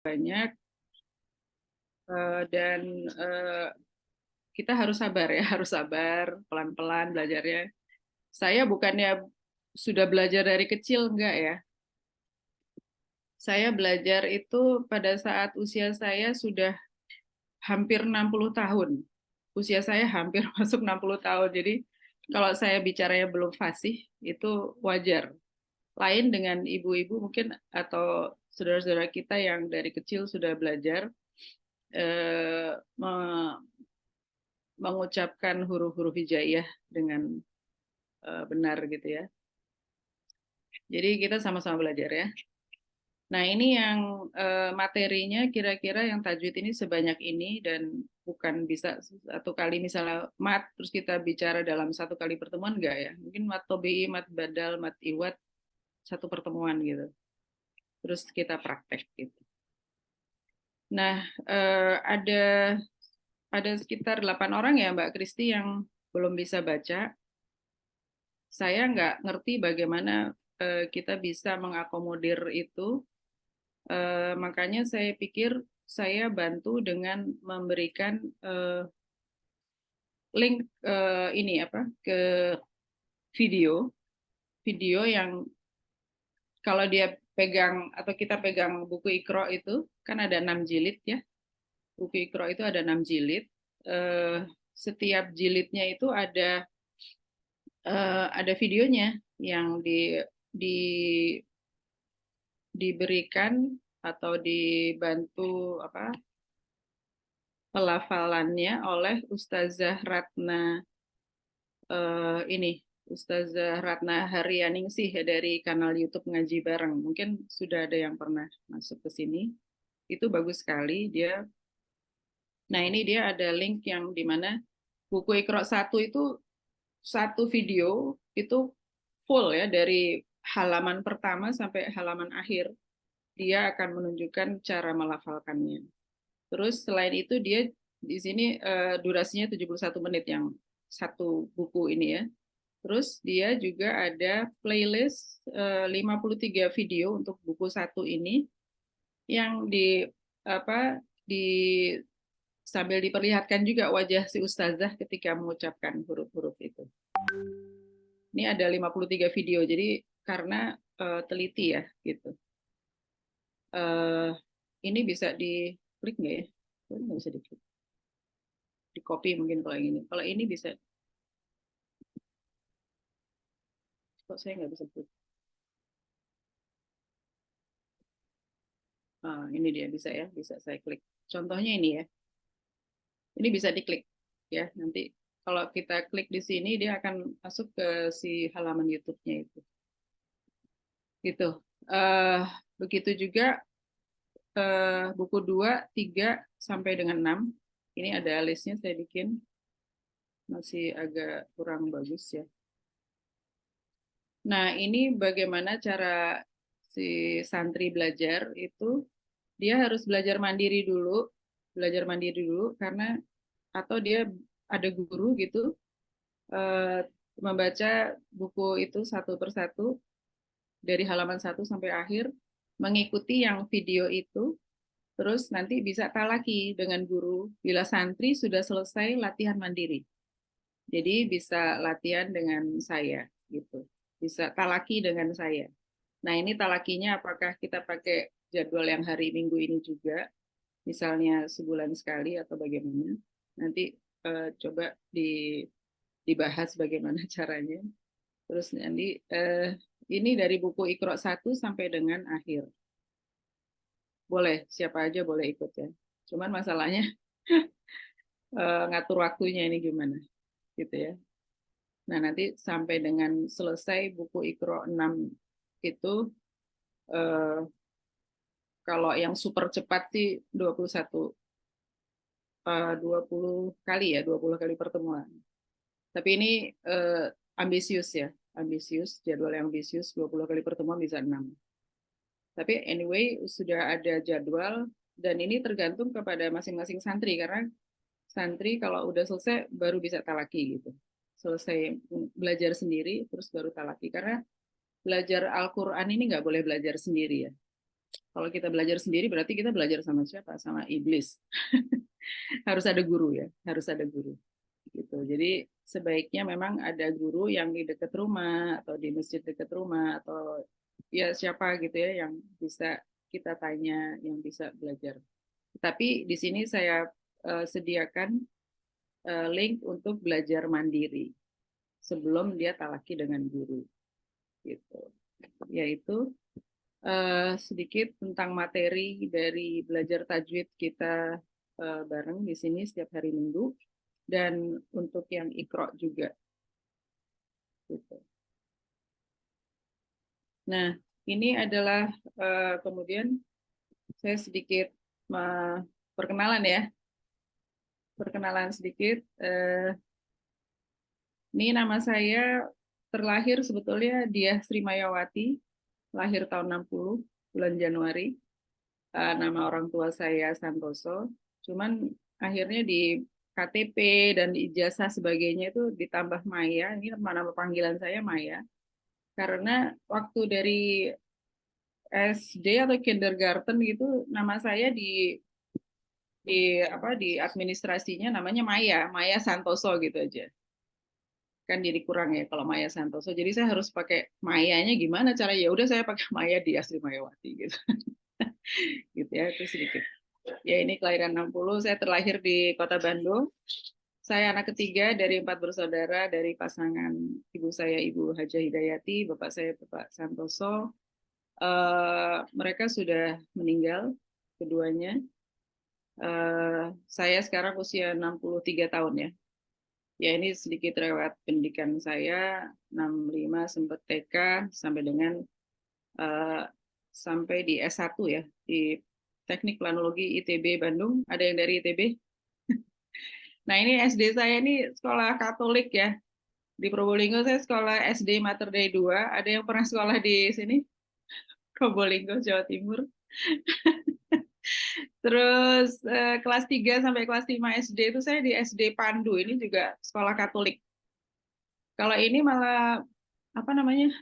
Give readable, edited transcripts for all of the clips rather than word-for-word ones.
banyak dan kita harus sabar ya, harus sabar, pelan-pelan belajarnya. Saya bukannya sudah belajar dari kecil, enggak ya. Saya belajar itu pada saat usia saya sudah hampir 60 tahun. Usia saya hampir masuk 60 tahun. Jadi kalau saya bicaranya belum fasih, itu wajar. Lain dengan ibu-ibu mungkin atau saudara-saudara kita yang dari kecil sudah belajar eh, mengucapkan huruf-huruf hijaiyah dengan benar gitu ya. Jadi kita sama-sama belajar ya. Nah, ini yang materinya kira-kira yang tajwid ini sebanyak ini dan bukan bisa satu kali misalnya mat terus kita bicara dalam satu kali pertemuan enggak ya. Mungkin mat tobi'i, mat badal, mat iwat satu pertemuan gitu. Terus kita praktek gitu. Nah, ada sekitar 8 orang ya Mbak Kristi yang belum bisa baca. Saya nggak ngerti bagaimana kita bisa mengakomodir itu. Makanya saya pikir saya bantu dengan memberikan link ini apa ke video, video yang kalau dia pegang atau kita pegang buku Iqra itu kan ada 6 jilid ya. Buku Iqra itu ada 6 jilid. Setiap jilidnya itu ada videonya yang di diberikan atau dibantu apa pelafalannya oleh Ustazah Ratna ini Ustazah Ratna Haryaningsih dari kanal YouTube Ngaji Bareng. Mungkin sudah ada yang pernah masuk ke sini. Itu bagus sekali dia. Nah, ini dia ada link yang di mana buku Iqra 1 itu satu video itu full ya dari halaman pertama sampai halaman akhir. Dia akan menunjukkan cara melafalkannya. Terus selain itu dia di sini durasinya 71 menit yang satu buku ini ya. Terus dia juga ada playlist 53 video untuk buku satu ini yang di apa di sambil diperlihatkan juga wajah si ustazah ketika mengucapkan huruf-huruf itu. Ini ada 53 video, jadi karena teliti ya gitu. Ini bisa diklik nggak ya? Ini nggak bisa diklik. Di copy mungkin kalau yang ini. Kalau ini bisa. Kok saya nggak bisa klik? Ini dia bisa ya, bisa saya klik. Contohnya ini ya. Ini bisa diklik ya. Nanti kalau kita klik di sini dia akan masuk ke si halaman YouTube-nya itu. Gitu. Uh, Begitu juga buku 2, 3 sampai dengan 6. Ini ada listnya saya bikin. Masih agak kurang bagus ya. Nah, ini bagaimana cara si santri belajar itu dia harus belajar mandiri dulu karena atau dia ada guru gitu membaca buku itu satu persatu dari halaman 1 sampai akhir, mengikuti yang video itu, terus nanti bisa talaki dengan guru bila santri sudah selesai latihan mandiri. Jadi bisa latihan dengan saya gitu. Bisa talaki dengan saya. Nah, ini talakinya apakah kita pakai jadwal yang hari Minggu ini juga, misalnya sebulan sekali atau bagaimana? Nanti coba dibahas bagaimana caranya. Terus nanti ini dari buku Iqra 1 sampai dengan akhir. Boleh, siapa aja boleh ikut ya. Cuman masalahnya ngatur waktunya ini gimana gitu ya. Nah, nanti sampai dengan selesai buku Iqra 6 itu kalau yang super cepat sih 20 kali ya, 20 kali pertemuan. Tapi ini ambisius ya, ambisius, jadwal yang ambisius 20 kali pertemuan bisa 6. Tapi anyway sudah ada jadwal dan ini tergantung kepada masing-masing santri karena santri kalau udah selesai baru bisa talaki gitu. Selesai belajar sendiri terus baru talaki karena belajar Al-Quran ini nggak boleh belajar sendiri ya. Kalau kita belajar sendiri berarti kita belajar sama siapa? Sama iblis. Harus ada guru ya, harus ada guru. Gitu. Jadi sebaiknya memang ada guru yang di dekat rumah atau di masjid dekat rumah atau ya siapa gitu ya yang bisa kita tanya, yang bisa belajar. Tapi di sini saya sediakan link untuk belajar mandiri sebelum dia talaki dengan guru. Gitu. Yaitu sedikit tentang materi dari belajar tajwid kita bareng di sini setiap hari Minggu dan untuk yang Iqra juga. Gitu. Nah, ini adalah kemudian saya sedikit perkenalan ya, perkenalan sedikit. Ini nama saya terlahir sebetulnya Diah Sri Mayawati, lahir tahun 60, bulan Januari. Nama orang tua saya Santoso, cuman akhirnya di KTP dan di ijazah sebagainya itu ditambah Maya, ini nama panggilan saya Maya. Karena waktu dari SD atau kindergarten gitu nama saya di administrasinya namanya Maya, Maya Santoso gitu aja. Kan jadi kurang ya kalau Maya Santoso. Jadi saya harus pakai Mayanya gimana cara ya udah saya pakai Maya di Asri Mayawati gitu. Gitu ya, itu sedikit. Ya ini kelahiran 60, saya terlahir di Kota Bandung. Saya anak ketiga dari 4 bersaudara dari pasangan ibu saya Ibu Hajah Hidayati, bapak saya Bapak Santoso. Mereka sudah meninggal keduanya. Saya sekarang usia 63 tahun ya. Ya ini sedikit lewat pendidikan saya, 65 sempat TK sampai dengan sampai di S1 ya, di Teknik Planologi ITB Bandung. Ada yang dari ITB? Nah ini SD saya ini sekolah Katolik ya. Di Probolinggo saya sekolah SD Mater Dei 2. Ada yang pernah sekolah di sini? Probolinggo, Jawa Timur. Terus kelas 3 sampai kelas 5 SD itu saya di SD Pandu, ini juga sekolah Katolik. Kalau ini malah apa namanya?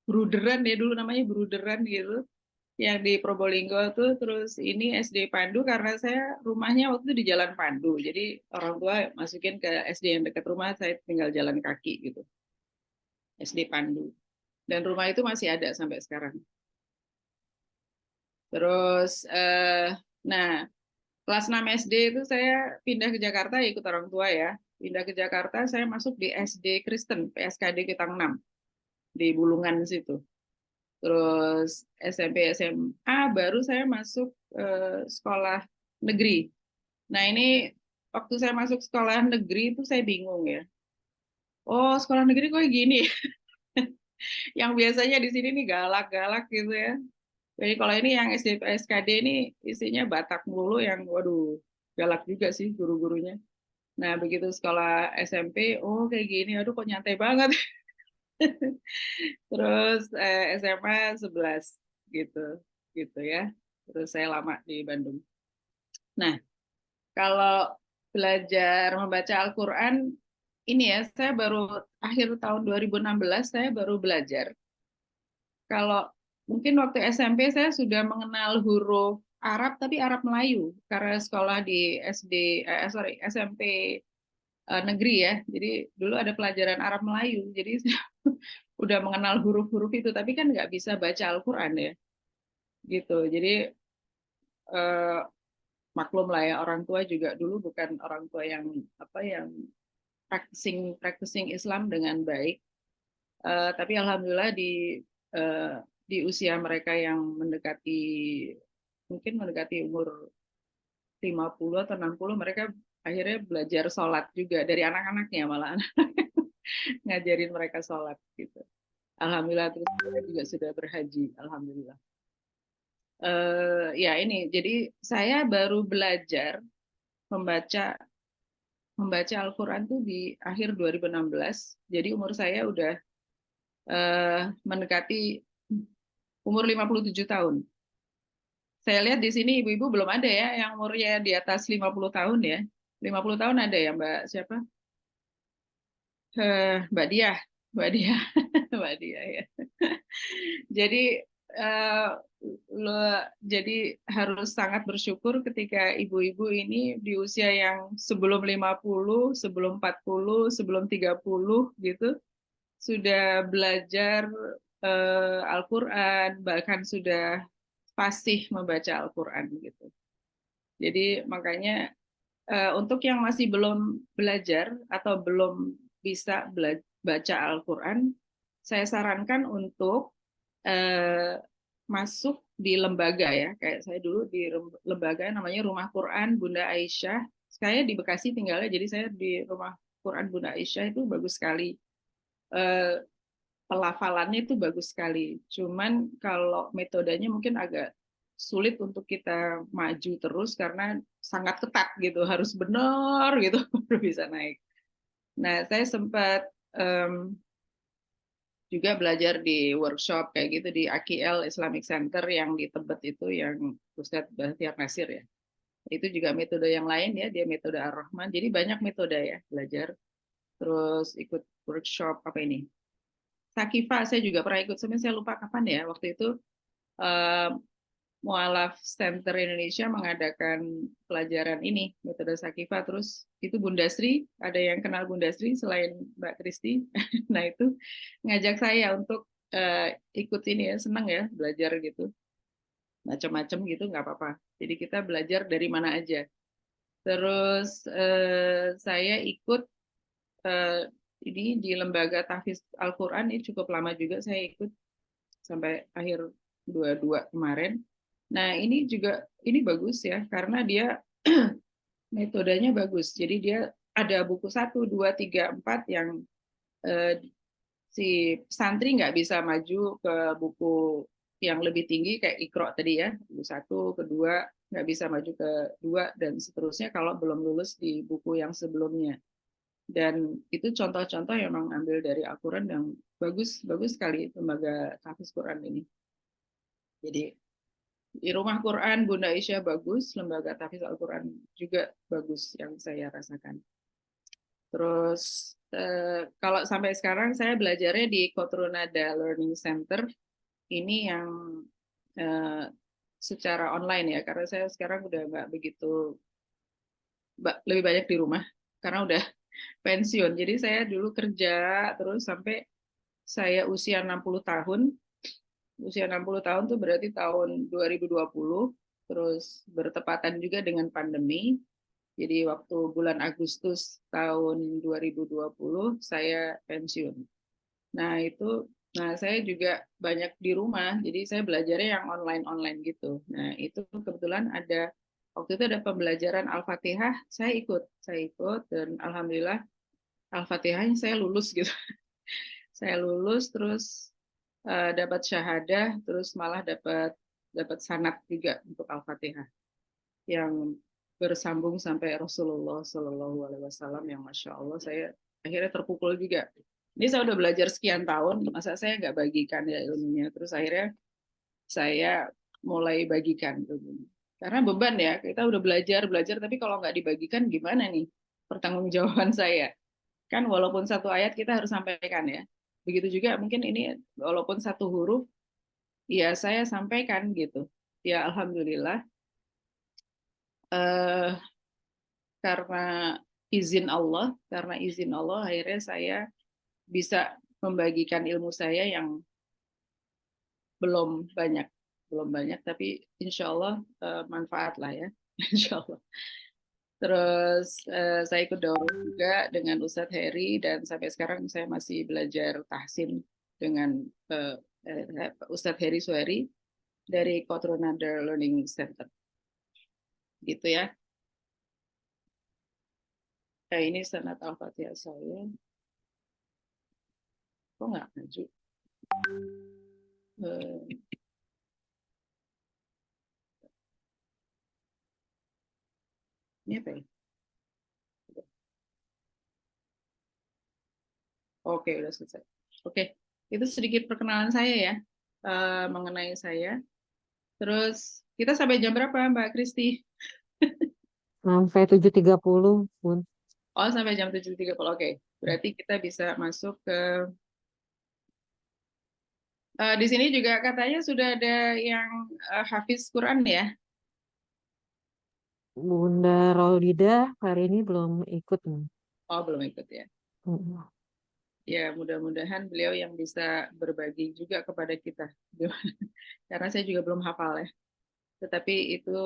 Bruderan ya dulu namanya Bruderan gitu. Yang di Probolinggo tuh, terus ini SD Pandu karena saya rumahnya waktu itu di Jalan Pandu. Jadi orang tua masukin ke SD yang dekat rumah, saya tinggal jalan kaki gitu. SD Pandu. Dan rumah itu masih ada sampai sekarang. Terus nah kelas 6 SD itu saya pindah ke Jakarta ikut orang tua ya. Pindah ke Jakarta saya masuk di SD Kristen PSKD Kitang 6 di Bulungan situ. Terus SMP SMA baru saya masuk sekolah negeri. Nah ini waktu saya masuk sekolah negeri itu saya bingung ya. Oh sekolah negeri kok gini? Yang biasanya di sini nih galak-galak gitu ya. Jadi kalau ini yang SD PSKD ini isinya Batak melulu yang waduh galak juga sih guru-gurunya. Nah begitu sekolah SMP, oh kayak gini, aduh kok nyantai banget. Terus SMA 11 gitu, gitu ya. Terus saya lama di Bandung. Nah kalau belajar membaca Al-Quran ini ya, saya baru akhir tahun 2016 saya baru belajar. Kalau mungkin waktu SMP saya sudah mengenal huruf Arab tapi Arab Melayu karena sekolah di SMP negeri ya. Jadi dulu ada pelajaran Arab Melayu. Jadi saya udah mengenal huruf-huruf itu tapi kan nggak bisa baca Al-Qur'an ya. Gitu. Jadi eh, maklum lah ya orang tua juga dulu bukan orang tua yang apa yang practicing Islam dengan baik. Tapi alhamdulillah eh, di usia mereka yang mendekati umur 50 atau 60 mereka akhirnya belajar sholat juga dari anak-anaknya malah ngajarin mereka sholat gitu. Alhamdulillah terus mereka juga sudah berhaji, alhamdulillah. Ya ini jadi saya baru belajar membaca membaca Al-Quran tuh di akhir 2016. Jadi umur saya udah mendekati umur 57 tahun. Saya lihat di sini ibu-ibu belum ada ya yang umurnya di atas 50 tahun ya. 50 tahun ada ya Mbak siapa? Mbak Diah. Mbak Diah. Mbak Diah ya. Jadi eh, jadi harus sangat bersyukur ketika ibu-ibu ini di usia yang sebelum 50, sebelum 40, sebelum 30 gitu sudah belajar Al-Quran, bahkan sudah fasih membaca Al-Quran gitu. Jadi makanya untuk yang masih belum belajar atau belum bisa baca Al-Quran, saya sarankan untuk eh, masuk di lembaga ya. Kayak saya dulu di lembaga namanya Rumah Quran Bunda Aisyah. Saya di Bekasi tinggalnya, jadi saya di Rumah Quran Bunda Aisyah itu bagus sekali. Eh, Pelafalannya itu bagus sekali. Cuman kalau metodenya mungkin agak sulit untuk kita maju terus karena sangat ketat gitu, harus benar gitu baru bisa naik. Nah, saya sempat juga belajar di workshop kayak gitu di AKL Islamic Center yang di Tebet itu yang Ustadz Bahtiar Nasir ya. Itu juga metode yang lain ya, dia metode Ar-Rahman. Jadi banyak metode ya belajar. Terus ikut workshop apa ini? Sakifa saya juga pernah ikut, sebenarnya saya lupa kapan ya. Waktu itu eh, Mualaf Center Indonesia mengadakan pelajaran ini, metode Sakifa. Terus itu Bunda Sri, ada yang kenal Bunda Sri selain Mbak Kristi. Nah itu ngajak saya untuk ikut ini ya, senang ya belajar gitu. Macam-macam gitu nggak apa-apa. Jadi kita belajar dari mana aja. Terus saya ikut eh, ini di lembaga tahfiz Al-Quran, ini cukup lama juga saya ikut sampai akhir 22 kemarin. Nah, ini juga ini bagus ya karena dia metodenya bagus. Jadi dia ada buku 1, 2, 3, 4 yang eh, si santri nggak bisa maju ke buku yang lebih tinggi kayak Iqra tadi ya, buku 1, kedua nggak bisa maju ke 2 dan seterusnya kalau belum lulus di buku yang sebelumnya. Dan itu contoh-contoh yang memang ambil dari Al-Quran yang bagus bagus sekali lembaga tahfiz Quran ini. Jadi di Rumah Quran Bunda Aisyah bagus, lembaga tahfiz Al-Quran juga bagus yang saya rasakan. Terus kalau sampai sekarang saya belajarnya di Kotrunada Learning Center, ini yang eh, secara online ya, karena saya sekarang udah nggak begitu, lebih banyak di rumah, karena udah pensiun. Jadi saya dulu kerja terus sampai saya usia 60 tahun. Usia 60 tahun tuh berarti tahun 2020, terus bertepatan juga dengan pandemi. Jadi waktu bulan Agustus tahun 2020 saya pensiun. Nah, saya juga banyak di rumah, jadi saya belajarnya yang online-online gitu. Nah, itu kebetulan waktu itu ada pembelajaran Al-Fatihah, saya ikut dan alhamdulillah Al-Fatihahnya saya lulus gitu. Saya lulus terus dapat syahadah, terus malah dapat dapat sanad juga untuk Al-Fatihah yang bersambung sampai Rasulullah Shallallahu Alaihi Wasallam yang masya Allah saya akhirnya terpukul juga. Ini saya udah belajar sekian tahun, masa saya nggak bagikan ya ilmunya. Terus akhirnya saya mulai bagikan ilmunya. Karena beban ya, kita udah belajar belajar, tapi kalau nggak dibagikan gimana nih pertanggungjawaban saya? Kan walaupun satu ayat kita harus sampaikan ya. Begitu juga mungkin ini walaupun satu huruf, ya saya sampaikan gitu. Ya alhamdulillah eh, karena izin Allah akhirnya saya bisa membagikan ilmu saya yang belum banyak, belum banyak, tapi insya Allah manfaat lah ya, insya Allah. Terus saya ikut daurah juga dengan Ustadz Heri dan sampai sekarang saya masih belajar tahsin dengan Ustadz Heri Suheri dari Kotrunada Learning Center. Gitu ya. Nah, ini sanad Al-Fatihah saya. Kok nggak maju? Eh, ini apa ya? Oke, udah selesai. Oke, itu sedikit perkenalan saya ya mengenai saya. Terus kita sampai jam berapa, Mbak Kristi? Sampai 7.30 pun. Oh, sampai jam 7.30. Oke, berarti kita bisa masuk ke Di sini juga katanya sudah ada yang hafiz Quran ya? Bunda Raulidah hari ini belum ikut nih. Oh, belum ikut ya. Mm. Ya, mudah-mudahan beliau yang bisa berbagi juga kepada kita. Karena saya juga belum hafal ya. Tetapi itu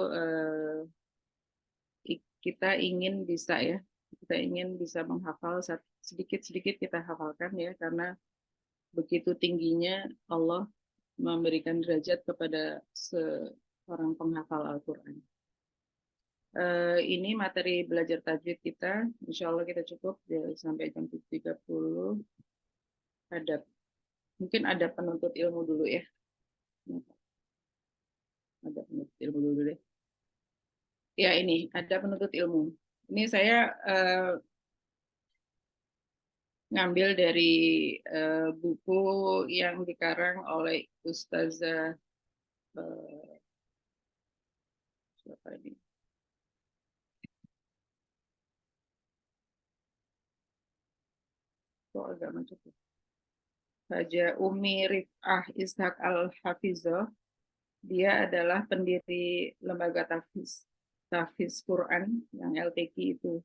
kita ingin bisa ya. Kita ingin bisa menghafal sedikit-sedikit kita hafalkan ya. Karena begitu tingginya Allah memberikan derajat kepada seorang penghafal Al-Quran. Ini materi belajar tajwid kita. Insya Allah kita cukup ya, sampai jam 7.30. Ada, mungkin ada penuntut ilmu dulu ya. Ada penuntut ilmu dulu deh. Ya ini, ada penuntut ilmu. Ini saya ngambil dari buku yang dikarang oleh Ustazah siapa ini? Kok agak macet ya? Haja Umi Rif'ah Ishak Al-Hafizah. Dia adalah pendiri lembaga tahfiz Quran yang LTQ itu.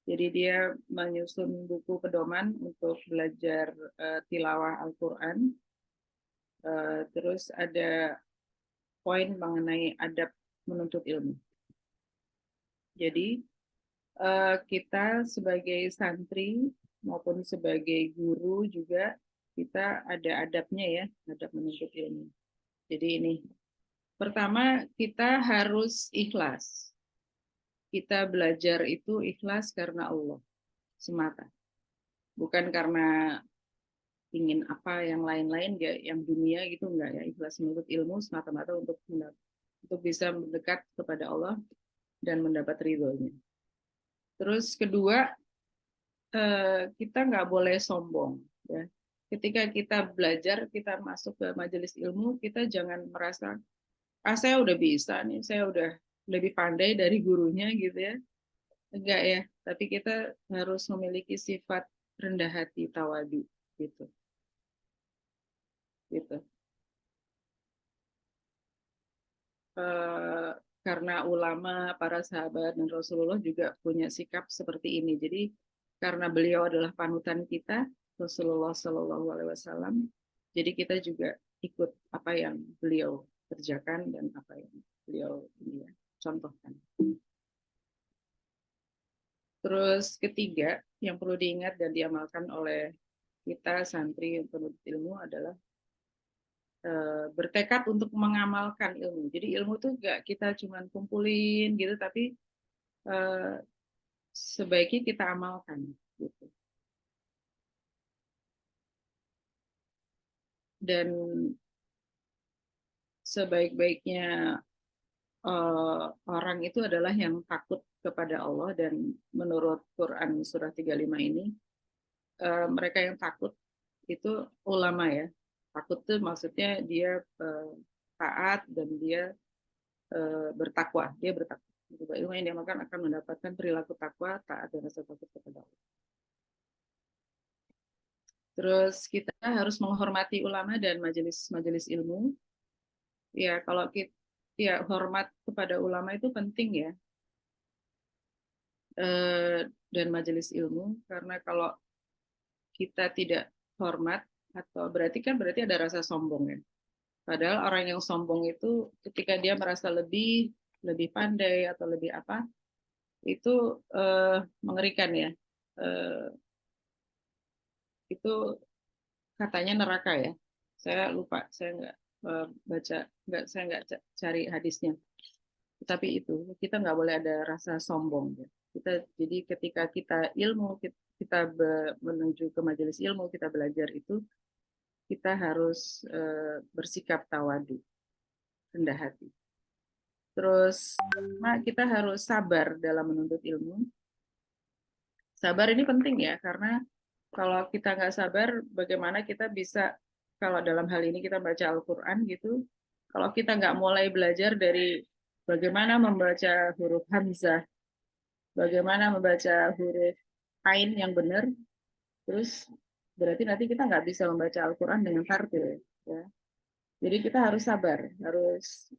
Jadi dia menyusun buku pedoman untuk belajar tilawah Al-Quran. Terus ada poin mengenai adab menuntut ilmu. Jadi kita sebagai santri maupun sebagai guru juga kita ada adabnya ya, adab menuntut ilmu. Jadi ini pertama kita harus ikhlas. Kita belajar itu ikhlas karena Allah semata. Bukan karena ingin apa yang lain-lain ya, yang dunia gitu enggak ya. Ikhlas menuntut ilmu semata-mata untuk bisa mendekat kepada Allah dan mendapat ridhonya. Terus kedua, kita nggak boleh sombong. Ya. Ketika kita belajar, kita masuk ke majelis ilmu, kita jangan merasa, saya udah bisa nih, saya udah lebih pandai dari gurunya gitu ya. Enggak ya, tapi kita harus memiliki sifat rendah hati, tawadu gitu. Gitu. Eh, karena ulama, para sahabat dan Rasulullah juga punya sikap seperti ini. Jadi karena beliau adalah panutan kita, Rasulullah Shallallahu Alaihi Wasallam, jadi kita juga ikut apa yang beliau kerjakan dan apa yang beliau ini ya, contohkan. Terus ketiga, yang perlu diingat dan diamalkan oleh kita santri penuntut ilmu adalah bertekad untuk mengamalkan ilmu. Jadi ilmu itu enggak kita cuma kumpulin gitu, tapi eh, sebaiknya kita amalkan gitu. Dan sebaik-baiknya orang itu adalah yang takut kepada Allah, dan menurut Quran surah 35 ini mereka yang takut itu ulama ya. Takut itu maksudnya dia taat dan dia bertakwa, dia bertakwa. Ilmu yang diamalkan akan mendapatkan perilaku takwa, taat dan rasa takut kepada Allah. Terus kita harus menghormati ulama dan majelis-majelis ilmu. Ya, kalau kita ya hormat kepada ulama itu penting ya, dan majelis ilmu, karena kalau kita tidak hormat atau berarti ada rasa sombong ya. Padahal orang yang sombong itu ketika dia merasa lebih lebih pandai atau lebih apa, itu mengerikan ya. Eh, itu katanya neraka ya. Saya lupa, saya nggak baca, saya nggak cari hadisnya. Tapi itu kita nggak boleh ada rasa sombong. Ya. Jadi ketika kita ilmu, kita menuju ke majelis ilmu, kita belajar itu, kita harus bersikap tawadu, rendah hati. Terus kita harus sabar dalam menuntut ilmu. Sabar ini penting ya, karena kalau kita nggak sabar, bagaimana kita bisa, kalau dalam hal ini kita baca Al-Quran gitu, kalau kita nggak mulai belajar dari bagaimana membaca huruf Hamzah, bagaimana membaca huruf Ain yang benar, terus berarti nanti kita nggak bisa membaca Al-Quran dengan tartil. Ya. Jadi kita harus sabar, harus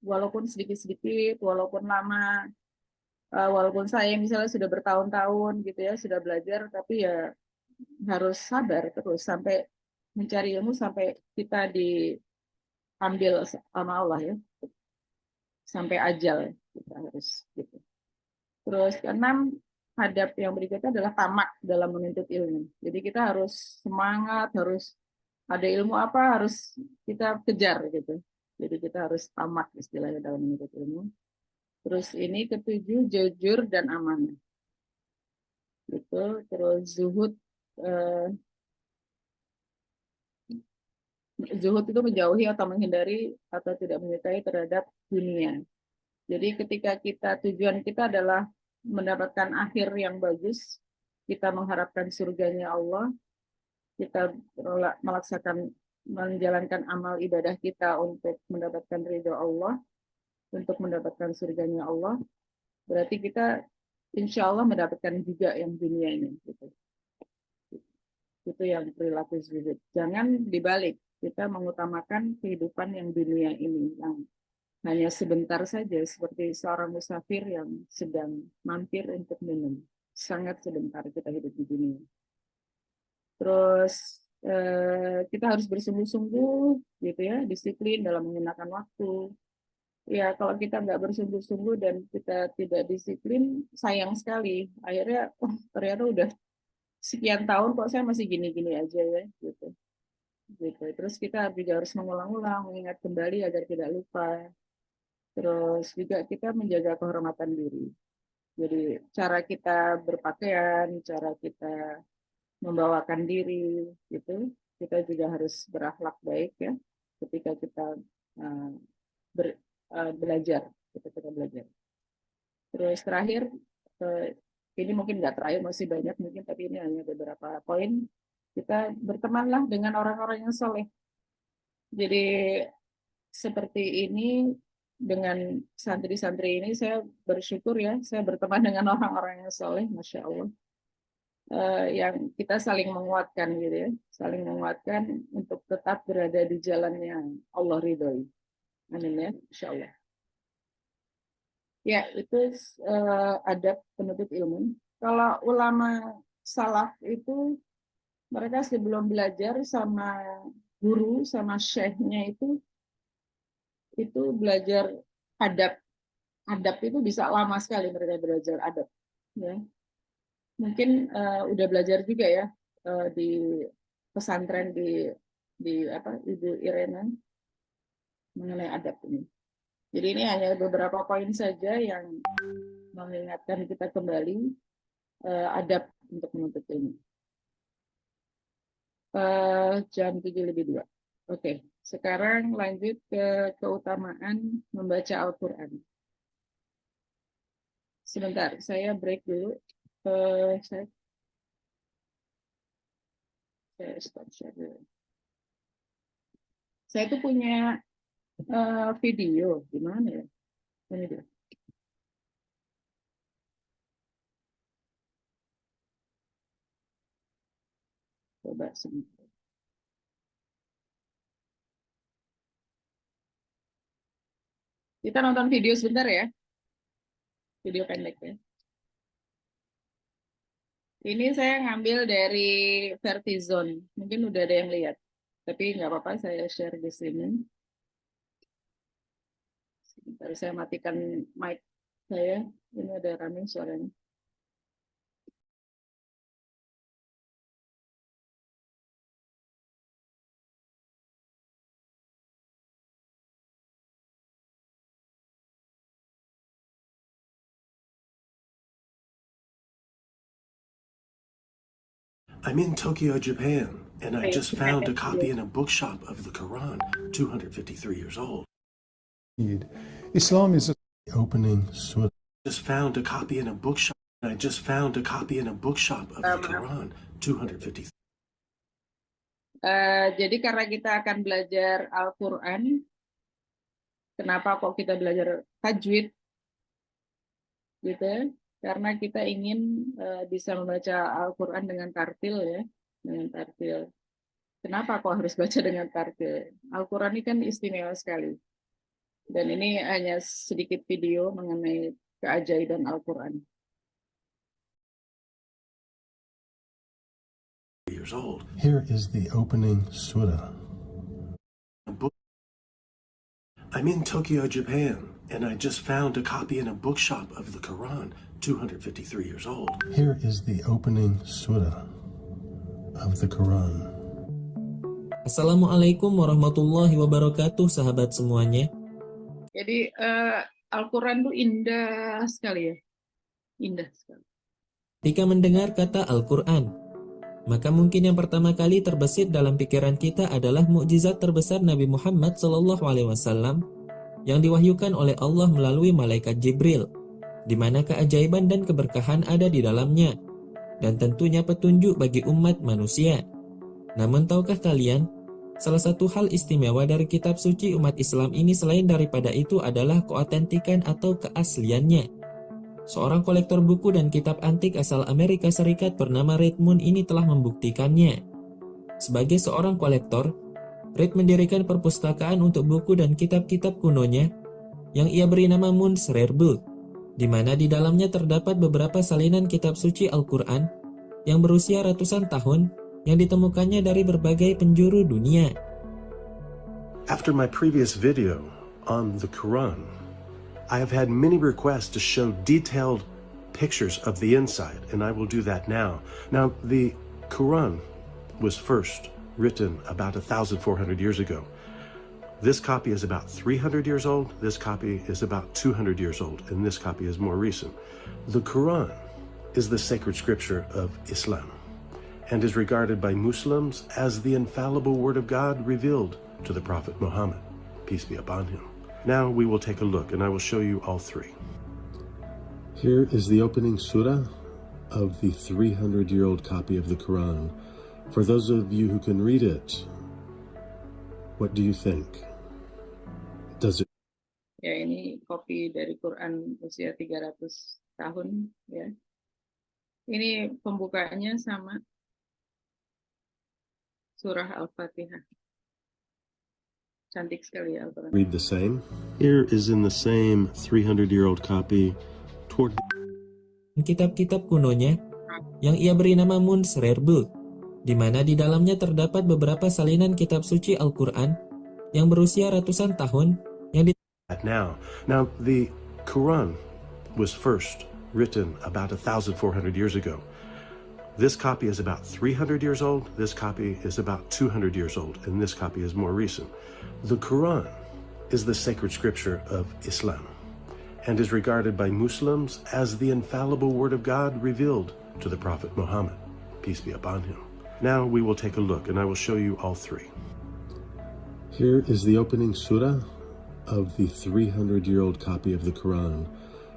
walaupun sedikit-sedikit, walaupun lama, walaupun saya misalnya sudah bertahun-tahun gitu ya, sudah belajar, tapi ya harus sabar terus sampai mencari ilmu sampai kita diambil sama Allah ya, sampai ajal kita harus gitu. Terus keenam, hadap yang berikutnya adalah tamak dalam menuntut ilmu. Jadi kita harus semangat, harus ada ilmu apa harus kita kejar gitu. Jadi kita harus tamak istilahnya dalam menuntut ilmu. Terus ini ketujuh, jujur dan amanah. Gitu. Terus zuhud, eh, zuhud itu menjauhi atau menghindari atau tidak menyukai terhadap dunia. Jadi ketika tujuan kita adalah mendapatkan akhir yang bagus, kita mengharapkan surganya Allah, kita melaksanakan menjalankan amal ibadah kita untuk mendapatkan ridho Allah, untuk mendapatkan surganya Allah, berarti kita insya Allah mendapatkan juga yang dunia ini. Gitu. Itu yang perilaku zuhud. Jangan dibalik, kita mengutamakan kehidupan yang dunia ini, yang hanya sebentar saja, seperti seorang musafir yang sedang mampir untuk minum. Sangat sebentar kita hidup di dunia. Terus kita harus bersungguh-sungguh, gitu ya, disiplin dalam menggunakan waktu. Ya, kalau kita nggak bersungguh-sungguh dan kita tidak disiplin, sayang sekali. Akhirnya, oh, ternyata udah sekian tahun kok saya masih gini-gini aja ya, gitu. Gitu. Terus kita juga harus mengulang-ulang, mengingat kembali agar tidak lupa. Terus juga kita menjaga kehormatan diri. Jadi cara kita berpakaian, cara kita membawakan diri, gitu, kita juga harus berakhlak baik ya. Ketika kita uh, belajar, ketika kita belajar. Terus terakhir, uh, ini mungkin nggak terakhir, masih banyak mungkin, tapi ini hanya beberapa poin. Kita bertemanlah dengan orang-orang yang soleh. Jadi seperti ini dengan santri-santri ini saya bersyukur ya, saya berteman dengan orang-orang yang soleh, masya Allah, yang kita saling menguatkan gitu ya, saling menguatkan untuk tetap berada di jalan yang Allah ridhoi. Amin ya, insya Allah. Ya itu adab penuntut ilmu. Kalau ulama salaf itu mereka sebelum belajar sama guru sama syekhnya itu belajar adab. Adab itu bisa lama sekali mereka belajar adab. Ya. Mungkin udah belajar juga ya di pesantren di apa Ibu Irena mengenai adab ini. Jadi ini hanya beberapa poin saja yang mengingatkan kita kembali adab untuk menuntut ilmu. Jam 7:02. Oke, sekarang lanjut ke keutamaan membaca Al-Quran. Sebentar, saya break dulu. Saya stop share dulu. Saya tuh punya video, gimana ya? Ini dia. Coba sebentar. Kita nonton video sebentar ya, video pendek ya. Ini saya ngambil dari Vertizon, mungkin udah ada yang lihat, tapi nggak apa-apa saya share di sini. Sebentar saya matikan mic saya, ini ada rame suaranya. I'm in Tokyo, Japan, and I just found a copy in a bookshop of the Quran, 253 years old. Islam is a Opening surah. Just found a copy in a bookshop. I just found a copy in a bookshop of the Quran, 253. Jadi karena kita akan belajar Al-Quran, kenapa kok kita belajar tajwid? Gitu ya? Karena kita ingin bisa membaca Al-Quran dengan tartil ya, dengan tartil. Kenapa kok harus baca dengan tartil? Al-Quran ini kan istimewa sekali. Dan ini hanya sedikit video mengenai keajaiban Al-Quran. Years old. Here is the opening surah. I'm in Tokyo, Japan, and I just found a copy in a bookshop of the Quran, 253 years old. Here is the opening surah of the Quran. Assalamualaikum warahmatullahi wabarakatuh, sahabat semuanya. Jadi Al-Quran itu indah sekali ya. Indah sekali. Ketika mendengar kata Al-Quran, maka mungkin yang pertama kali terbesit dalam pikiran kita adalah mukjizat terbesar Nabi Muhammad SAW yang diwahyukan oleh Allah melalui malaikat Jibril, di mana keajaiban dan keberkahan ada di dalamnya, dan tentunya petunjuk bagi umat manusia. Namun tahukah kalian, salah satu hal istimewa dari kitab suci umat Islam ini selain daripada itu adalah keautentikan atau keasliannya. Seorang kolektor buku dan kitab antik asal Amerika Serikat bernama Redmond ini telah membuktikannya. Sebagai seorang kolektor, Reid mendirikan perpustakaan untuk buku dan kitab-kitab kunonya yang ia beri nama Moon's Rare Book, di mana di dalamnya terdapat beberapa salinan kitab suci Al-Quran yang berusia ratusan tahun yang ditemukannya dari berbagai penjuru dunia. After my previous video on the Quran, I have had many requests to show detailed pictures of the inside, and I will do that now. Now, the Quran was first written about 1,400 years ago. This copy is about 300 years old, this copy is about 200 years old, and this copy is more recent. The Quran is the sacred scripture of Islam and is regarded by Muslims as the infallible word of God revealed to the Prophet Muhammad, peace be upon him. Now we will take a look, and I will show you all three. Here is the opening surah of the 300-year-old copy of the Quran. For those of you who can read it, what do you think? Does it? Ya, ini kopi dari Quran usia 300 tahun ya. Ini pembukaannya sama surah Al-Fatihah. Cantik sekali ya Al-Quran. Read the same. Here is in the same 300-year-old copy toward Kitab-kitab kunonya yang ia beri nama Moon's Rare Book, di mana di dalamnya terdapat beberapa salinan kitab suci Al-Quran yang berusia ratusan tahun yang now. Now, the Quran was first written about 1,400 years ago. This copy is about 300 years old, this copy is about 200 years old, and this copy is more recent. The Quran is the sacred scripture of Islam and is regarded by Muslims as the infallible word of God revealed to the Prophet Muhammad, peace be upon him. Now we will take a look, and I will show you all three. Here is the opening surah of the 300-year-old copy of the Quran.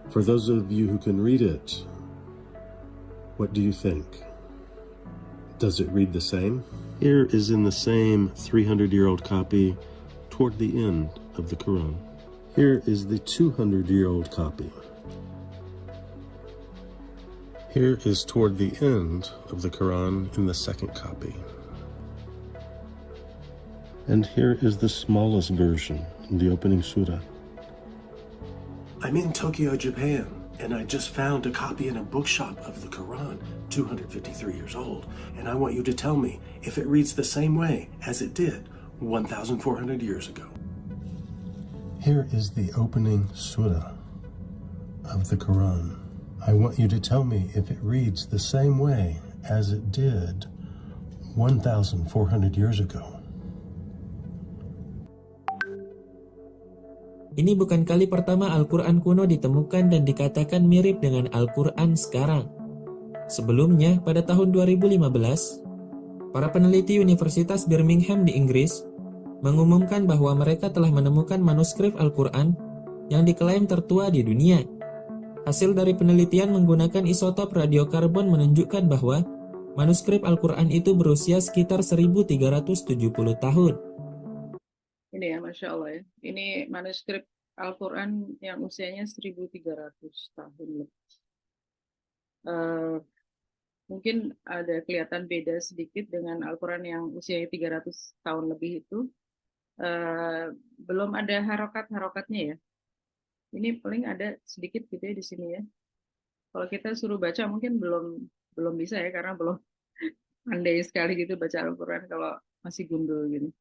For those of you who can read it, what do you think? Does it read the same? Here is in the same 300-year-old copy toward the end of the Quran. Here is the 200-year-old copy. Here is toward the end of the Quran in the second copy. And here is the smallest version in the opening surah. I'm in Tokyo, Japan, and I just found a copy in a bookshop of the Quran, 253 years old, and I want you to tell me if it reads the same way as it did 1,400 years ago. Here is the opening surah of the Quran. I want you to tell me if it reads the same way as it did 1,400 years ago. Ini bukan kali pertama Al-Quran kuno ditemukan dan dikatakan mirip dengan Al-Quran sekarang. Sebelumnya, pada tahun 2015, para peneliti Universitas Birmingham di Inggris mengumumkan bahwa mereka telah menemukan manuskrip Al-Quran yang diklaim tertua di dunia. Hasil dari penelitian menggunakan isotop radiokarbon menunjukkan bahwa manuskrip Al-Quran itu berusia sekitar 1370 tahun. Ini ya, Masya Allah ya. Ini manuskrip Al-Quran yang usianya 1300 tahun. mungkin ada kelihatan beda sedikit dengan Al-Quran yang usianya 300 tahun lebih itu. Belum ada harokat-harokatnya ya. Ini paling ada sedikit gitu ya di sini ya. Kalau kita suruh baca mungkin belum bisa ya, karena belum pandai sekali gitu baca Al-Quran kalau masih gundul gini.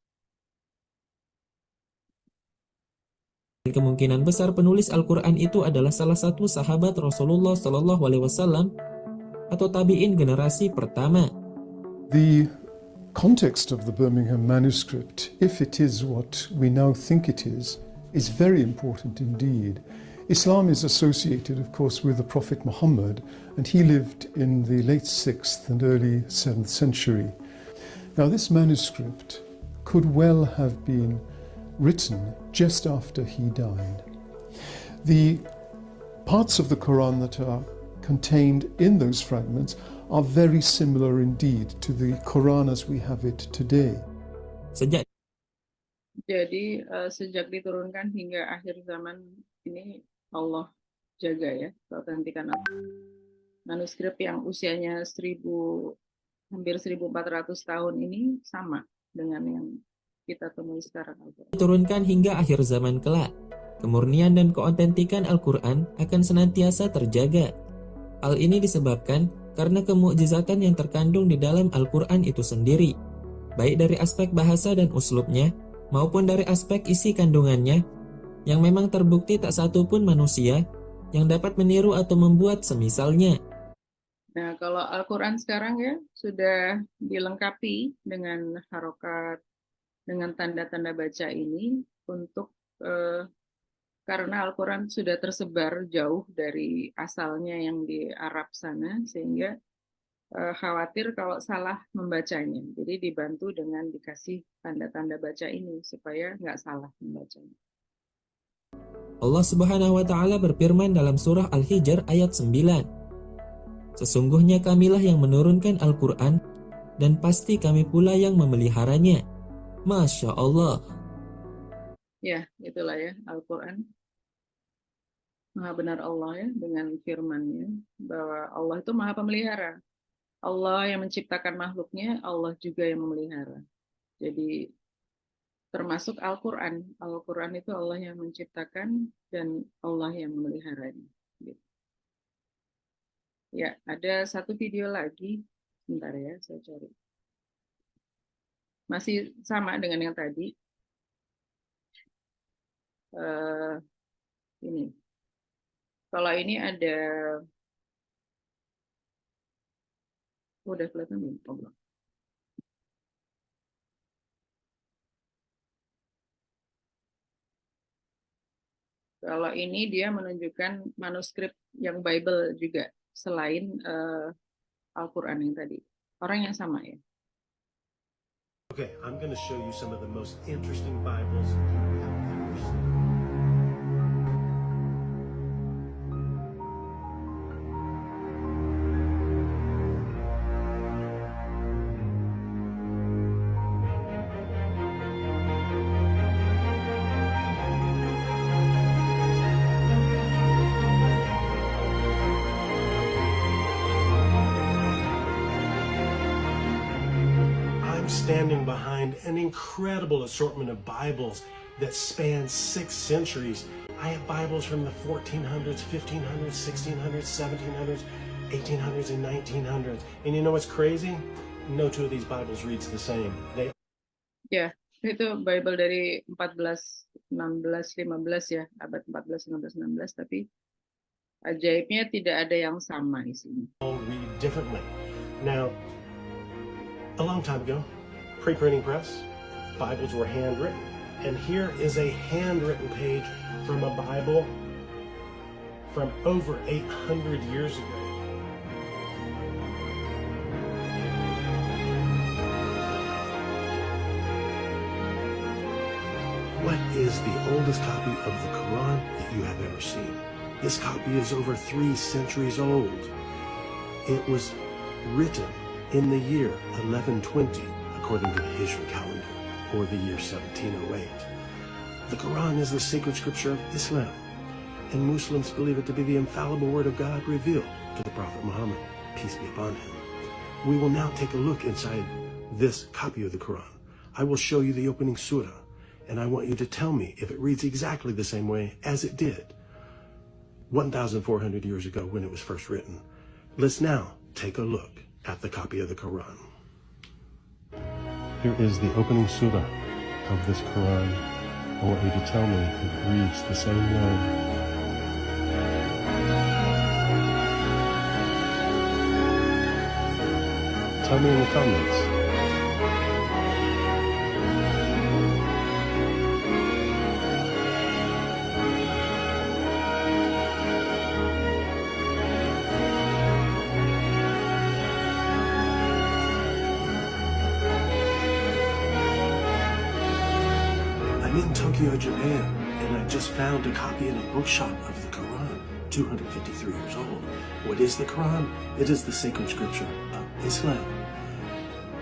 Kemungkinan besar penulis Al-Quran itu adalah salah satu sahabat Rasulullah SAW atau tabi'in generasi pertama. The context of the Birmingham manuscript, if it is what we now think it is very important indeed. Islam is associated, of course, with the Prophet Muhammad, and he lived in the late 6th and early 7th century. Now, this manuscript could well have been written just after he died. The parts of the Quran that are contained in those fragments are very similar indeed to the Quran as we have it today. Jadi sejak diturunkan hingga akhir zaman ini Allah jaga ya keautentikan manuskrip yang usianya hampir 1400 tahun ini sama dengan yang kita temui sekarang. Diturunkan hingga akhir zaman kelak, kemurnian dan keautentikan Al-Quran akan senantiasa terjaga. Hal ini disebabkan karena kemukjizatan yang terkandung di dalam Al-Quran itu sendiri, baik dari aspek bahasa dan uslubnya, maupun dari aspek isi kandungannya, yang memang terbukti tak satu pun manusia yang dapat meniru atau membuat semisalnya. Nah, kalau Al-Quran sekarang ya sudah dilengkapi dengan harokat, dengan tanda-tanda baca ini untuk karena Al-Quran sudah tersebar jauh dari asalnya yang di Arab sana, sehingga khawatir kalau salah membacanya. Jadi dibantu dengan dikasih tanda-tanda baca ini supaya nggak salah membacanya. Allah Subhanahu wa Ta'ala berfirman dalam surah Al-Hijr ayat 9. Sesungguhnya kamilah yang menurunkan Al-Quran dan pasti kami pula yang memeliharanya. Masya Allah. Ya, itulah ya Al-Quran. Maha benar Allah ya dengan firman-Nya bahwa Allah itu Maha Pemelihara. Allah yang menciptakan makhluknya, Allah juga yang memelihara. Jadi termasuk Al-Quran. Al-Quran itu Allah yang menciptakan dan Allah yang memeliharanya. Gitu. Ya, ada satu video lagi. Bentar ya, saya cari. Masih sama dengan yang tadi. Ini. Kalau ini ada, udah kelihatan belum? Oh, belum. Kalau ini dia menunjukkan manuskrip yang Bible juga selain Al-Quran yang tadi. Orang yang sama ya. Okay, I'm going to show you some of the most interesting Bibles you have ever seen. Standing behind an incredible assortment of Bibles that span 6 centuries. I have Bibles from the 1400s, 1500s, 1600s, 1700s, 1800s, and 1900s. And you know what's crazy? No two of these Bibles reads the same. Ya, itu Bible dari 14, 16, 15 ya, abad 14, 15, 16, tapi ajaibnya tidak ada yang sama isinya. All read differently. Now, a long time ago, pre-printing press, Bibles were handwritten. And here is a handwritten page from a Bible from over 800 years ago. What is the oldest copy of the Quran that you have ever seen? This copy is over 3 centuries old. It was written in the year 1120, according to the Hijri calendar, or the year 1708. The Quran is the sacred scripture of Islam, and Muslims believe it to be the infallible word of God revealed to the Prophet Muhammad, peace be upon him. We will now take a look inside this copy of the Quran. I will show you the opening surah, and I want you to tell me if it reads exactly the same way as it did 1,400 years ago when it was first written. Let's now take a look at the copy of the Quran. Here is the opening surah of this Quran. I want you to tell me if it reads the same way. Tell me in the comments. I'm in Tokyo, Japan, and I just found a copy in a bookshop of the Quran, 253 years old. What is the Quran? It is the sacred scripture of Islam.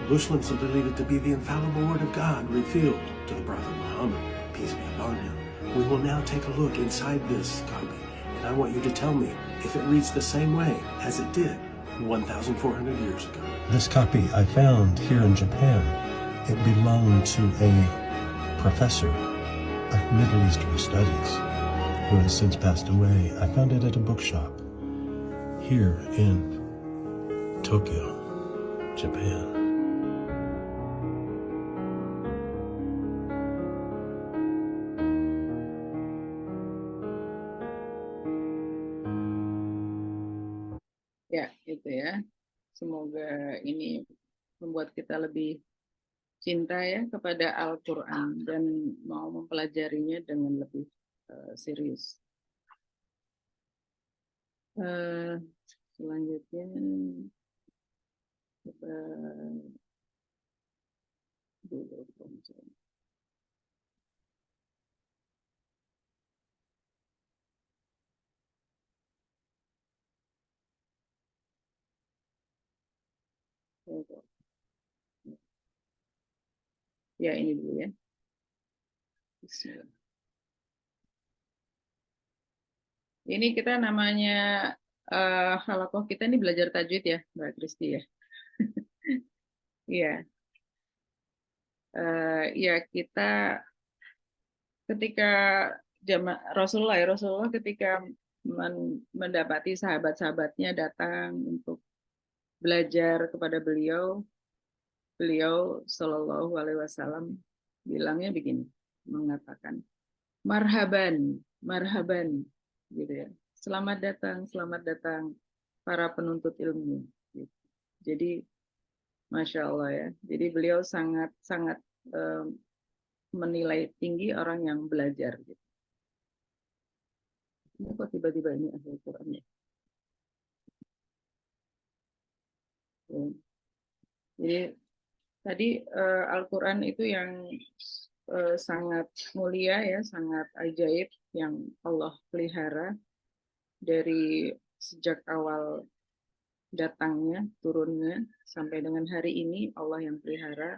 Muslims believe it to be the infallible word of God revealed to the Prophet Muhammad, peace be upon him. We will now take a look inside this copy, and I want you to tell me if it reads the same way as it did 1,400 years ago. This copy I found here in Japan. It belonged to a professor of Middle Eastern studies who has since passed away. I found it at a bookshop here in Tokyo, Japan. Ya, gitu ya. Semoga ini membuat kita lebih cinta ya kepada Al-Quran dan mau mempelajarinya dengan lebih serius. Selanjutnya kita dulu. Ya, ini dulu ya. Bismillah. Ini kita namanya halakoh kita ini belajar tajwid ya, Mbak Kristi ya. Iya. Ya kita ketika Rasulullah ketika mendapati sahabat-sahabatnya datang untuk belajar kepada beliau Shallallahu Alaihi Wasallam bilangnya begini, mengatakan marhaban gitu ya, selamat datang para penuntut ilmu gitu. Jadi Masya Allah ya, jadi beliau sangat menilai tinggi orang yang belajar gitu. Ini kok tiba-tiba ini Al-Quran ya. Jadi tadi Al-Quran itu yang sangat mulia ya, sangat ajaib yang Allah pelihara dari sejak awal datangnya, turunnya sampai dengan hari ini. Allah yang pelihara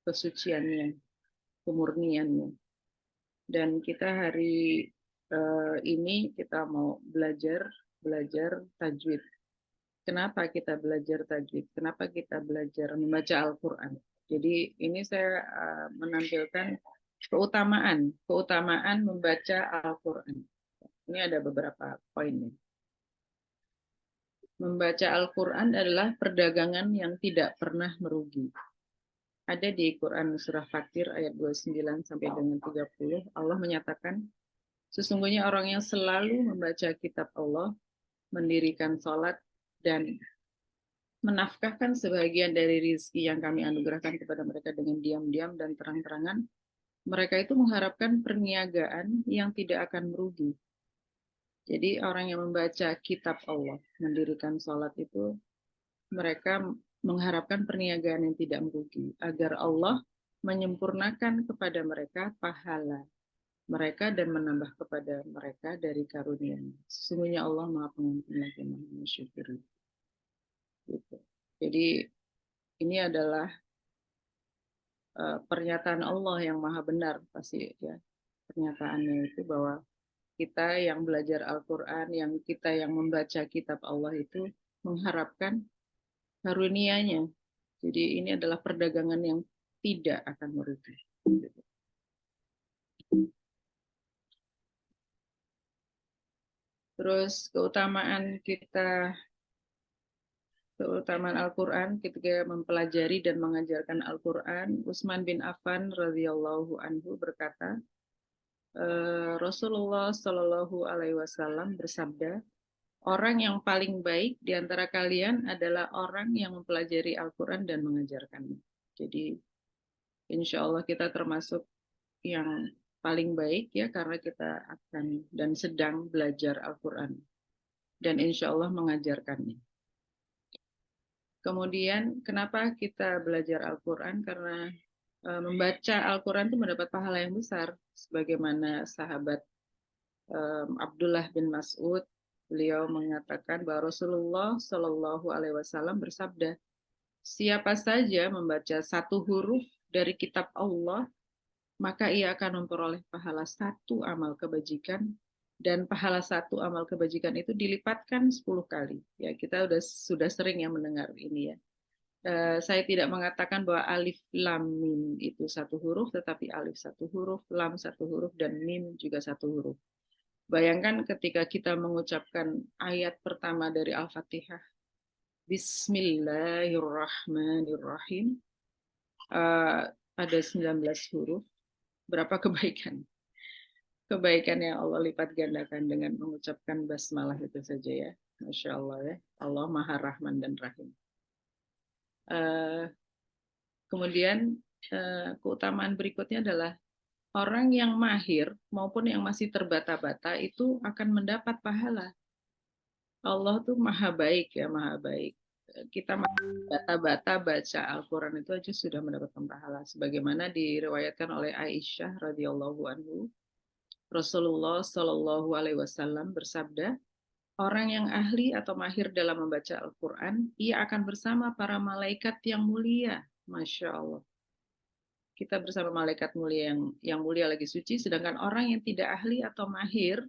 kesuciannya, kemurniannya. Dan kita hari ini kita mau belajar tajwid. Kenapa kita belajar tajwid? Kenapa kita belajar membaca Al-Quran? Jadi ini saya menampilkan keutamaan membaca Al-Quran. Ini ada beberapa poinnya. Membaca Al-Quran adalah perdagangan yang tidak pernah merugi. Ada di Quran Surah Fatir ayat 29 sampai dengan 30, Allah menyatakan, sesungguhnya orang yang selalu membaca kitab Allah, mendirikan sholat, dan menafkahkan sebagian dari rizki yang kami anugerahkan kepada mereka dengan diam-diam dan terang-terangan, mereka itu mengharapkan perniagaan yang tidak akan merugi. Jadi orang yang membaca kitab Allah, mendirikan sholat itu, mereka mengharapkan perniagaan yang tidak merugi, agar Allah menyempurnakan kepada mereka pahala mereka dan menambah kepada mereka dari karunia-Nya. Sesungguhnya Allah Maha Pengampun lagi Maha Mensyukuri. Gitu. Jadi ini adalah pernyataan Allah yang maha benar pasti ya, pernyataannya itu bahwa kita yang belajar Al-Quran, kita yang membaca kitab Allah itu mengharapkan karunia-Nya. Jadi ini adalah perdagangan yang tidak akan merugi. Terus keutamaan Al-Quran ketika mempelajari dan mengajarkan Al-Quran, Utsman bin Affan radhiyallahu anhu berkata, Rasulullah Shallallahu Alaihi Wasallam bersabda, orang yang paling baik di antara kalian adalah orang yang mempelajari Al-Quran dan mengajarkannya. Jadi, insya Allah kita termasuk yang paling baik ya, karena kita akan dan sedang belajar Al-Quran dan insya Allah mengajarkannya. Kemudian, kenapa kita belajar Al-Quran? Karena membaca Al-Quran itu mendapat pahala yang besar, sebagaimana sahabat Abdullah bin Mas'ud, beliau mengatakan bahwa Rasulullah Shallallahu Alaihi Wasallam bersabda, siapa saja membaca satu huruf dari kitab Allah, maka ia akan memperoleh pahala satu amal kebajikan, dan pahala satu amal kebajikan itu dilipatkan 10 kali. Ya, kita sudah sering ya mendengar ini ya. Saya tidak mengatakan bahwa alif lam mim itu satu huruf, tetapi alif satu huruf, lam satu huruf, dan mim juga satu huruf. Bayangkan ketika kita mengucapkan ayat pertama dari Al-Fatihah, Bismillahirrahmanirrahim, ada 19 huruf, berapa kebaikan? Kebaikan yang Allah lipat gandakan dengan mengucapkan basmalah itu saja ya. Masya Allah ya, Allah Maha Rahman dan Rahim. Kemudian keutamaan berikutnya adalah orang yang mahir maupun yang masih terbata-bata itu akan mendapat pahala. Allah tuh maha baik ya, maha baik. Kita bata-bata baca Al-Quran itu aja sudah mendapatkan pahala. Sebagaimana diriwayatkan oleh Aisyah radhiyallahu anhu, Rasulullah Shallallahu Alaihi Wasallam bersabda, orang yang ahli atau mahir dalam membaca Al-Quran, ia akan bersama para malaikat yang mulia. Masya Allah. Kita bersama malaikat mulia yang mulia lagi suci, sedangkan orang yang tidak ahli atau mahir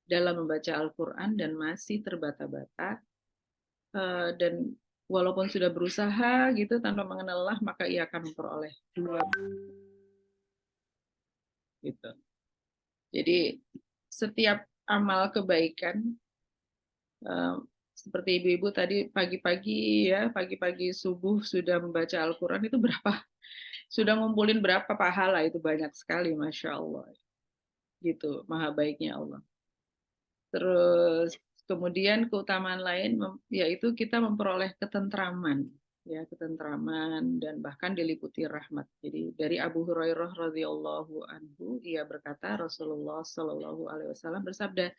dalam membaca Al-Quran dan masih terbata-bata, dan walaupun sudah berusaha gitu tanpa mengenal Allah, maka ia akan memperoleh 2. Gitu. Jadi setiap amal kebaikan, seperti ibu-ibu tadi pagi-pagi subuh sudah membaca Al-Quran, itu berapa? Sudah ngumpulin berapa pahala? Itu banyak sekali, Masya Allah. Gitu, maha baiknya Allah. Terus kemudian keutamaan lain yaitu kita memperoleh ketentraman, ya, ketentraman dan bahkan diliputi rahmat. Jadi dari Abu Hurairah radhiyallahu anhu, ia berkata, Rasulullah Shallallahu Alaihi Wasallam bersabda,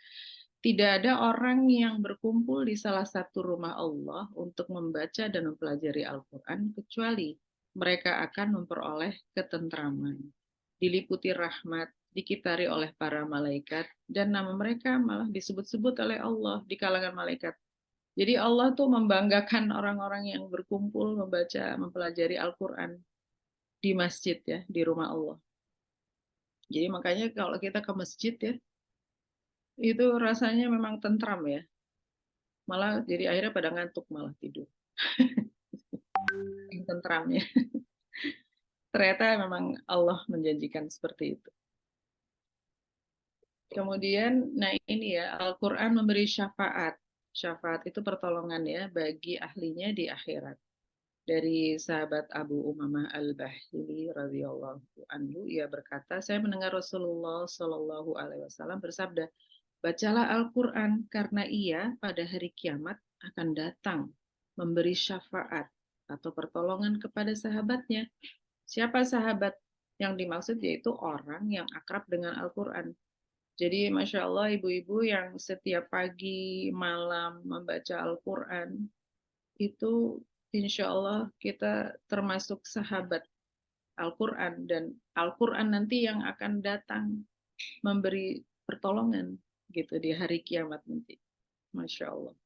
tidak ada orang yang berkumpul di salah satu rumah Allah untuk membaca dan mempelajari Al-Quran kecuali mereka akan memperoleh ketentraman, diliputi rahmat, dikitari oleh para malaikat, dan nama mereka malah disebut-sebut oleh Allah di kalangan malaikat. Jadi Allah tuh membanggakan orang-orang yang berkumpul membaca, mempelajari Al-Quran di masjid ya, di rumah Allah. Jadi makanya kalau kita ke masjid ya, itu rasanya memang tentram ya. Malah jadi akhirnya pada ngantuk, malah tidur. Tentramnya. Ternyata memang Allah menjanjikan seperti itu. Kemudian, nah ini ya, Al-Quran memberi syafaat. Syafaat itu pertolongan ya bagi ahlinya di akhirat. Dari sahabat Abu Umamah Al-Bahili radhiyallahu anhu, ia berkata, saya mendengar Rasulullah Shallallahu Alaihi Wasallam bersabda, bacalah Al-Quran karena ia pada hari kiamat akan datang memberi syafaat atau pertolongan kepada sahabatnya. Siapa sahabat yang dimaksud? Yaitu orang yang akrab dengan Al-Quran. Jadi Masya Allah ibu-ibu yang setiap pagi malam membaca Al-Quran, itu insya Allah kita termasuk sahabat Al-Quran, dan Al-Quran nanti yang akan datang memberi pertolongan gitu di hari kiamat nanti. Masya Allah.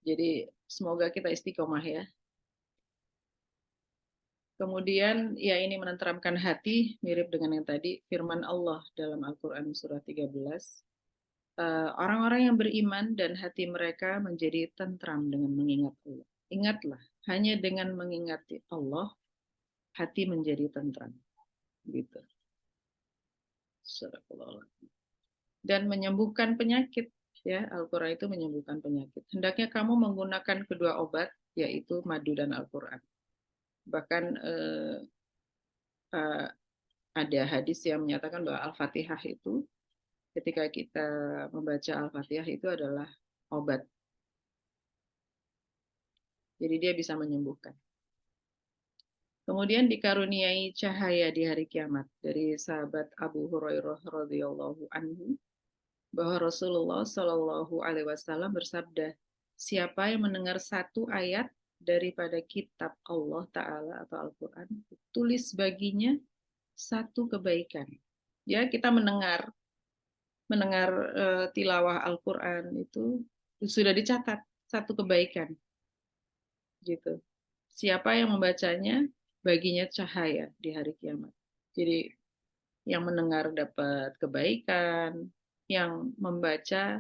Jadi semoga kita istiqomah ya. Kemudian ya ini menenteramkan hati, mirip dengan yang tadi firman Allah dalam Al-Quran surah 13. Orang-orang yang beriman dan hati mereka menjadi tentram dengan mengingat Allah. Ingatlah, hanya dengan mengingati Allah, hati menjadi tentram. Gitu. Dan menyembuhkan penyakit. Ya, Al-Quran itu menyembuhkan penyakit. Hendaknya kamu menggunakan kedua obat, yaitu madu dan Al-Quran. Bahkan ada hadis yang menyatakan bahwa Al-Fatihah itu, ketika kita membaca Al-Fatihah itu adalah obat. Jadi dia bisa menyembuhkan. Kemudian dikaruniai cahaya di hari kiamat dari sahabat Abu Hurairah radhiyallahu anhu bahwa Rasulullah Shallallahu alaihi wasallam bersabda, siapa yang mendengar satu ayat daripada kitab Allah Ta'ala atau Al-Quran, tulis baginya satu kebaikan. Ya, kita mendengar tilawah Al-Quran itu sudah dicatat satu kebaikan. Gitu. Siapa yang membacanya, baginya cahaya di hari kiamat. Jadi yang mendengar dapat kebaikan, yang membaca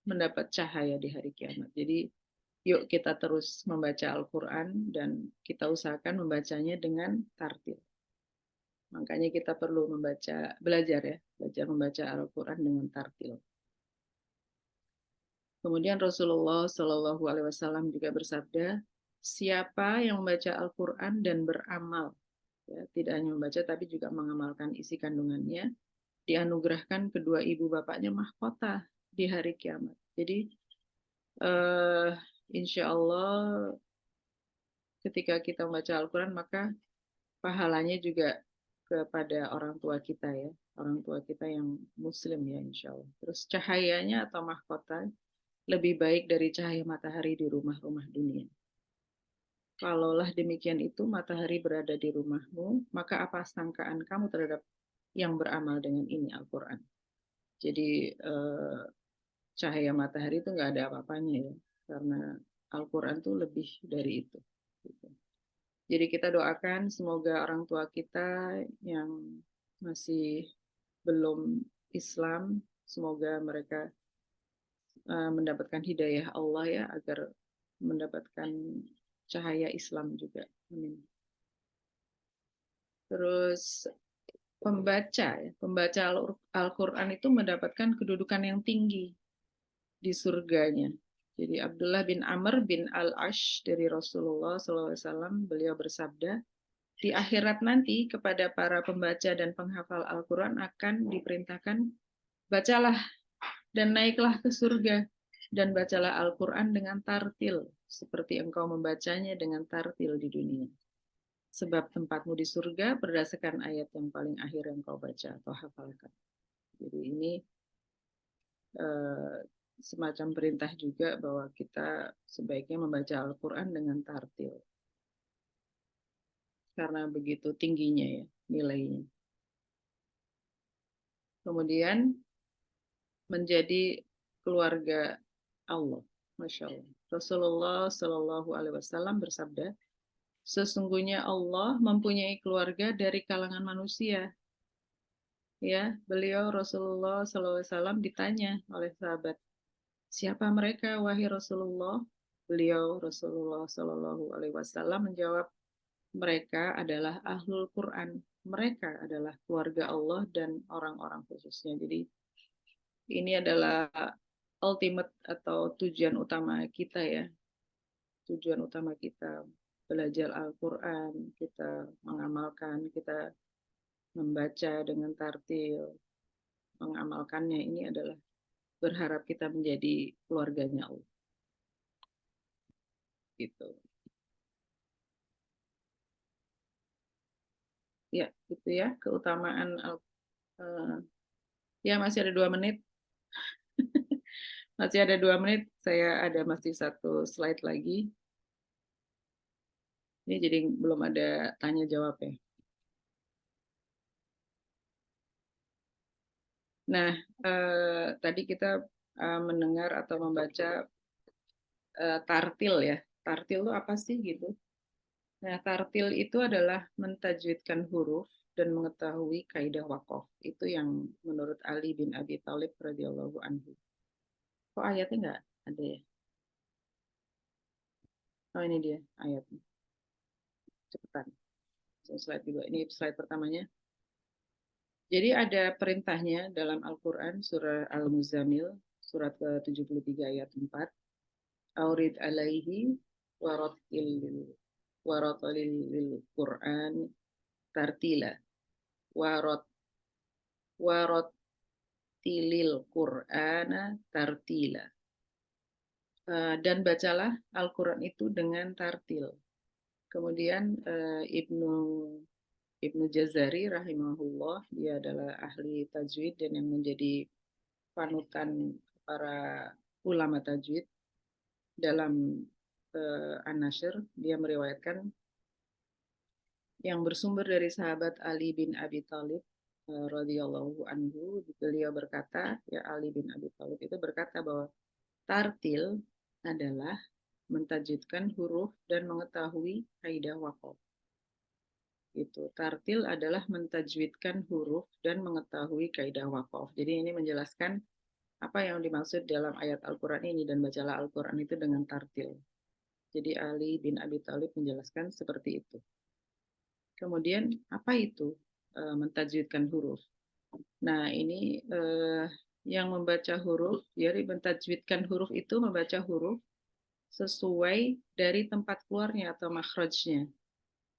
mendapat cahaya di hari kiamat. Jadi yuk kita terus membaca Al-Quran dan kita usahakan membacanya dengan tartil. Makanya kita perlu belajar membaca Al-Quran dengan tartil. Kemudian Rasulullah Shallallahu Alaihi Wasallam juga bersabda, siapa yang membaca Al-Quran dan beramal, ya, tidak hanya membaca tapi juga mengamalkan isi kandungannya, dianugerahkan kedua ibu bapaknya mahkota di hari kiamat. Jadi insya Allah ketika kita membaca Al-Quran maka pahalanya juga kepada orang tua kita ya, orang tua kita yang muslim ya insya Allah. Terus cahayanya atau mahkota lebih baik dari cahaya matahari di rumah-rumah dunia. Kalaulah demikian itu matahari berada di rumahmu, maka apa sangkaan kamu terhadap yang beramal dengan ini Al-Quran? Jadi cahaya matahari itu nggak ada apa-apanya ya, karena Al-Quran itu lebih dari itu. Jadi kita doakan semoga orang tua kita yang masih belum Islam, semoga mereka mendapatkan hidayah Allah ya, agar mendapatkan cahaya Islam juga. Amin. Terus pembaca Al-Quran itu mendapatkan kedudukan yang tinggi di surganya. Jadi Abdullah bin Amr bin Al-Ash dari Rasulullah SAW, beliau bersabda, di akhirat nanti kepada para pembaca dan penghafal Al-Quran akan diperintahkan, bacalah dan naiklah ke surga, dan bacalah Al-Quran dengan tartil, seperti engkau membacanya dengan tartil di dunia. Sebab tempatmu di surga berdasarkan ayat yang paling akhir yang kau baca atau hafalkan. Jadi ini semacam perintah juga bahwa kita sebaiknya membaca Al-Quran dengan tartil. Karena begitu tingginya ya nilainya. Kemudian menjadi keluarga Allah, Masya Allah. Rasulullah Shallallahu Alaihi Wasallam bersabda, sesungguhnya Allah mempunyai keluarga dari kalangan manusia. Ya, beliau Rasulullah Shallallahu Alaihi Wasallam ditanya oleh sahabat, siapa mereka wahai Rasulullah? Beliau Rasulullah Shallallahu Alaihi Wasallam menjawab, mereka adalah ahlul Quran. Mereka adalah keluarga Allah dan orang-orang khususnya. Jadi ini adalah ultimate atau tujuan utama kita ya. Tujuan utama kita belajar Al-Quran, kita mengamalkan, kita membaca dengan tartil, mengamalkannya, ini adalah berharap kita menjadi keluarganya Allah. Gitu. Ya, itu ya keutamaan. Ya masih ada 2 menit. Masih ada 2 menit. Saya ada masih 1 slide lagi. Ini jadi belum ada tanya jawab ya. Nah, tadi kita mendengar atau membaca tartil ya. Tartil itu apa sih gitu? Nah, tartil itu adalah mentajwidkan huruf dan mengetahui kaidah waqaf. Itu yang menurut Ali bin Abi Thalib radhiyallahu anhu. Kok ayatnya nggak ada ya? Oh, ini dia ayatnya. Cepetan. Slide kedua. Ini slide pertamanya. Jadi ada perintahnya dalam Al-Qur'an surah Al-Muzammil surat ke-73 ayat 4. Aurid alaihi warattilil Qur'an tartila. Warattilil Qur'ana tartila. Dan bacalah Al-Qur'an itu dengan tartil. Kemudian Ibnu Jazari rahimahullah, dia adalah ahli tajwid dan yang menjadi panutan para ulama tajwid dalam An-Nashr. Dia meriwayatkan yang bersumber dari sahabat Ali bin Abi Thalib radhiyallahu anhu. Beliau berkata, ya, Ali bin Abi Thalib itu berkata bahwa tartil adalah mentajwidkan huruf dan mengetahui kaidah waqaf. Itu tartil adalah mentajwidkan huruf dan mengetahui kaidah waqaf. Jadi ini menjelaskan apa yang dimaksud dalam ayat Al-Qur'an ini, dan bacalah Al-Qur'an itu dengan tartil. Jadi Ali bin Abi Thalib menjelaskan seperti itu. Kemudian apa itu mentajwidkan huruf? Nah, ini yang membaca huruf, jadi mentajwidkan huruf itu membaca huruf sesuai dari tempat keluarnya atau makhrajnya,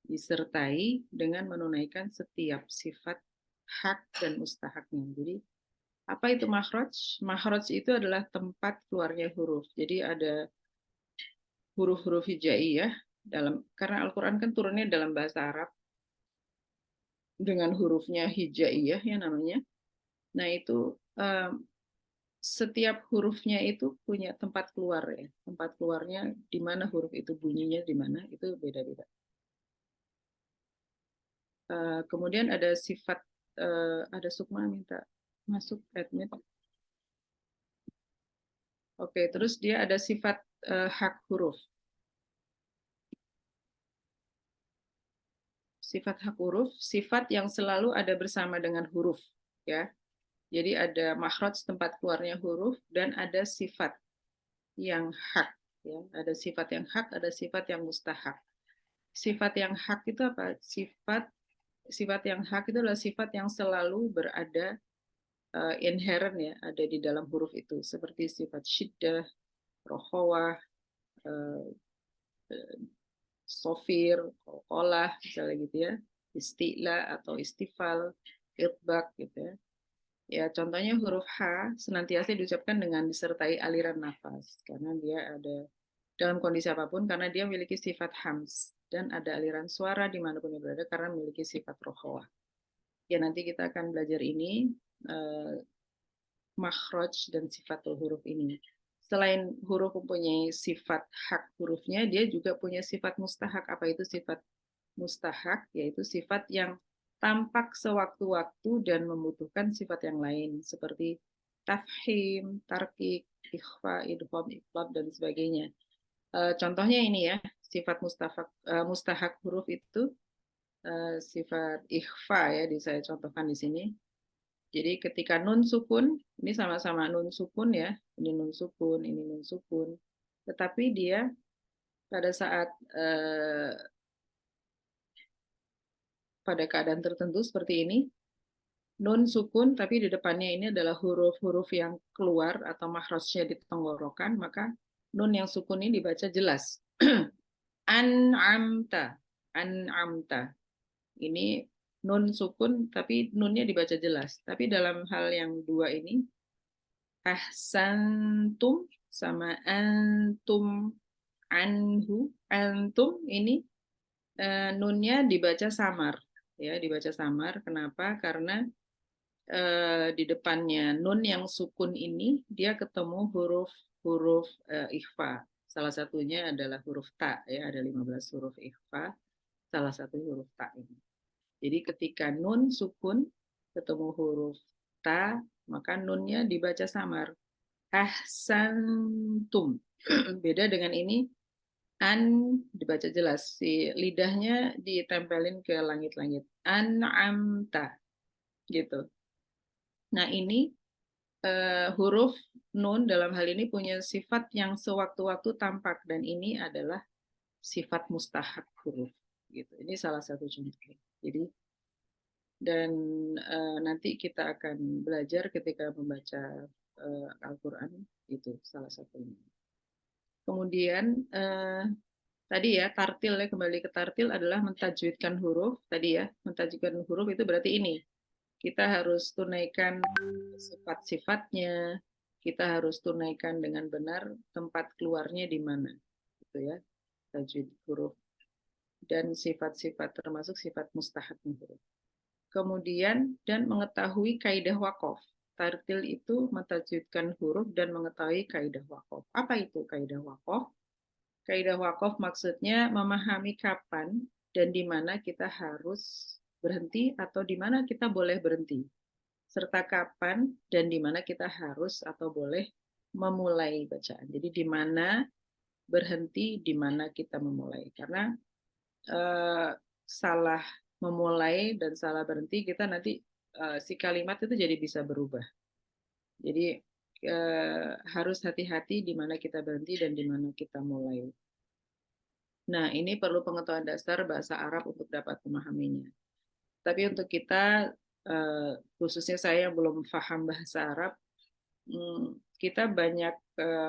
disertai dengan menunaikan setiap sifat hak dan mustahaknya. Jadi apa itu makhraj? Makhraj itu adalah tempat keluarnya huruf. Jadi ada huruf-huruf hijaiyah karena Al-Qur'an kan turunnya dalam bahasa Arab dengan hurufnya hijaiyah ya namanya. Nah, itu setiap hurufnya itu punya tempat keluar ya. Tempat keluarnya di mana huruf itu bunyinya di mana, itu beda-beda. Kemudian ada sifat, ada Sukma minta masuk admit. Oke, terus dia ada sifat hak huruf. Sifat hak huruf, sifat yang selalu ada bersama dengan huruf, ya. Jadi ada makhraj tempat keluarnya huruf dan ada sifat yang hak, ya. Ada sifat yang hak, ada sifat yang mustahak. Sifat yang hak itu apa? Sifat yang hak itu adalah sifat yang selalu berada inherent ya, ada di dalam huruf itu, seperti sifat syiddah, rokhawah, sofir, qalqalah, misalnya gitu ya, isti'la atau istifal, itbaq gitu ya. Ya, contohnya huruf H senantiasa diucapkan dengan disertai aliran nafas, karena dia ada dalam kondisi apapun, karena dia memiliki sifat hams, dan ada aliran suara dimanapun dia berada karena memiliki sifat rokhawah. Ya, nanti kita akan belajar ini, makhraj dan sifatul huruf ini. Selain huruf mempunyai sifat hak hurufnya, dia juga punya sifat mustahak. Apa itu sifat mustahak? Yaitu sifat yang tampak sewaktu-waktu dan membutuhkan sifat yang lain, seperti tafhim, tarkik, ikhfa, idgham, iqlab, dan sebagainya. Contohnya ini ya, sifat mustahak huruf itu sifat ikhfa ya, saya contohkan di sini. Jadi ketika nun sukun, ini sama-sama nun sukun ya, ini nun sukun, ini nun sukun. Tetapi dia pada saat pada keadaan tertentu seperti ini, nun sukun tapi di depannya ini adalah huruf-huruf yang keluar atau makhrajnya di tenggorokan, maka nun yang sukun ini dibaca jelas. An'amta, an'amta. Ini nun sukun tapi nunnya dibaca jelas. Tapi dalam hal yang dua ini, ahsantum sama antum, anhu, antum ini nunnya dibaca samar. Ya, dibaca samar. Kenapa? Karena di depannya nun yang sukun ini dia ketemu huruf ikhfa. Salah satunya adalah huruf ta ya, ada 15 huruf ikhfa. Salah satu huruf ta ini. Jadi ketika nun sukun ketemu huruf ta, maka nunnya dibaca samar. Ahsantum. Beda dengan ini, an dibaca jelas. Si lidahnya ditempelin ke langit-langit. An'amta. Gitu. Nah, ini huruf nun dalam hal ini punya sifat yang sewaktu-waktu tampak, dan ini adalah sifat mustahak huruf gitu. Ini salah satu contoh. Jadi dan nanti kita akan belajar ketika membaca Al-Quran, itu salah satunya. Kemudian tadi ya tartil, ya kembali ke tartil adalah mentajwidkan huruf. Tadi ya mentajwidkan huruf itu berarti ini kita harus tunaikan sifat-sifatnya, kita harus tunaikan dengan benar tempat keluarnya di mana, gitu ya, tajwid huruf dan sifat-sifat termasuk sifat mustahak huruf. Kemudian dan mengetahui kaidah waqaf. Tartil itu mentajwidkan huruf dan mengetahui kaidah waqaf. Apa itu kaidah waqaf? Kaidah waqaf maksudnya memahami kapan dan di mana kita harus berhenti atau di mana kita boleh berhenti, serta kapan dan di mana kita harus atau boleh memulai bacaan. Jadi di mana berhenti, di mana kita memulai. Karena salah memulai dan salah berhenti, kita nanti si kalimat itu jadi bisa berubah. Jadi harus hati-hati di mana kita berhenti dan di mana kita mulai. Nah, ini perlu pengetahuan dasar bahasa Arab untuk dapat memahaminya. Tapi untuk kita, khususnya saya yang belum paham bahasa Arab, kita banyak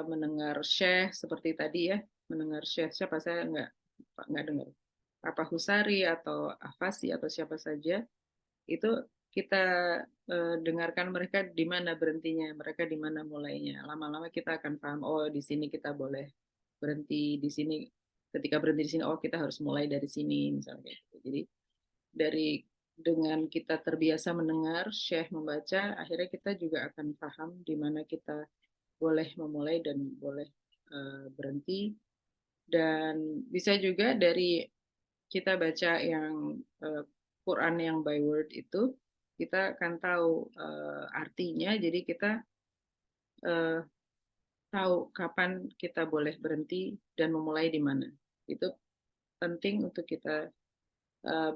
mendengar syekh seperti tadi ya, mendengar syekh, siapa saya nggak dengar. Apa Husari atau Afasi atau siapa saja, itu kita dengarkan mereka di mana berhentinya, mereka di mana mulainya. Lama-lama kita akan paham, oh di sini kita boleh berhenti, di sini ketika berhenti di sini, oh kita harus mulai dari sini, misalnya kayak gitu. Jadi dengan kita terbiasa mendengar syekh membaca, akhirnya kita juga akan paham di mana kita boleh memulai dan boleh berhenti. Dan bisa juga dari kita baca yang Quran yang by word itu, kita akan tahu artinya, jadi kita tahu kapan kita boleh berhenti dan memulai di mana. Itu penting untuk kita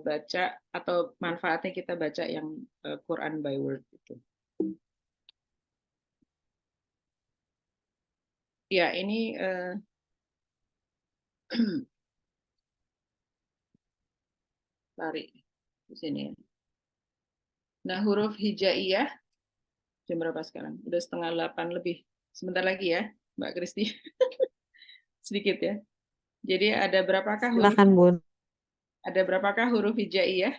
baca, atau manfaatnya kita baca yang Quran by word itu. Ya, ini tarik di sini. Nah, huruf hijaiyah jam berapa sekarang? Udah 7:30 lebih. Sebentar lagi ya, Mbak Kristi. Sedikit ya. Jadi ada berapakah huruf? Silakan, Bun. Ada berapakah huruf hijaiyah?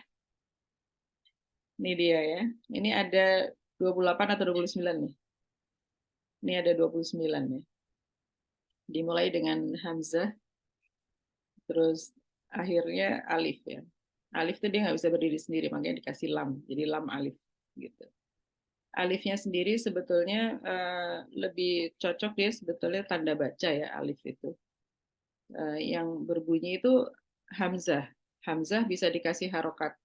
Ini dia ya. Ini ada 28 atau 29 nih. Ini ada 29 ya. Dimulai dengan hamzah, terus akhirnya alif ya. Alif itu dia nggak bisa berdiri sendiri, makanya dikasih lam. Jadi lam alif gitu. Alifnya sendiri sebetulnya lebih cocok dia sebetulnya tanda baca ya, alif itu. Yang berbunyi itu hamzah. Hamzah bisa dikasih harokat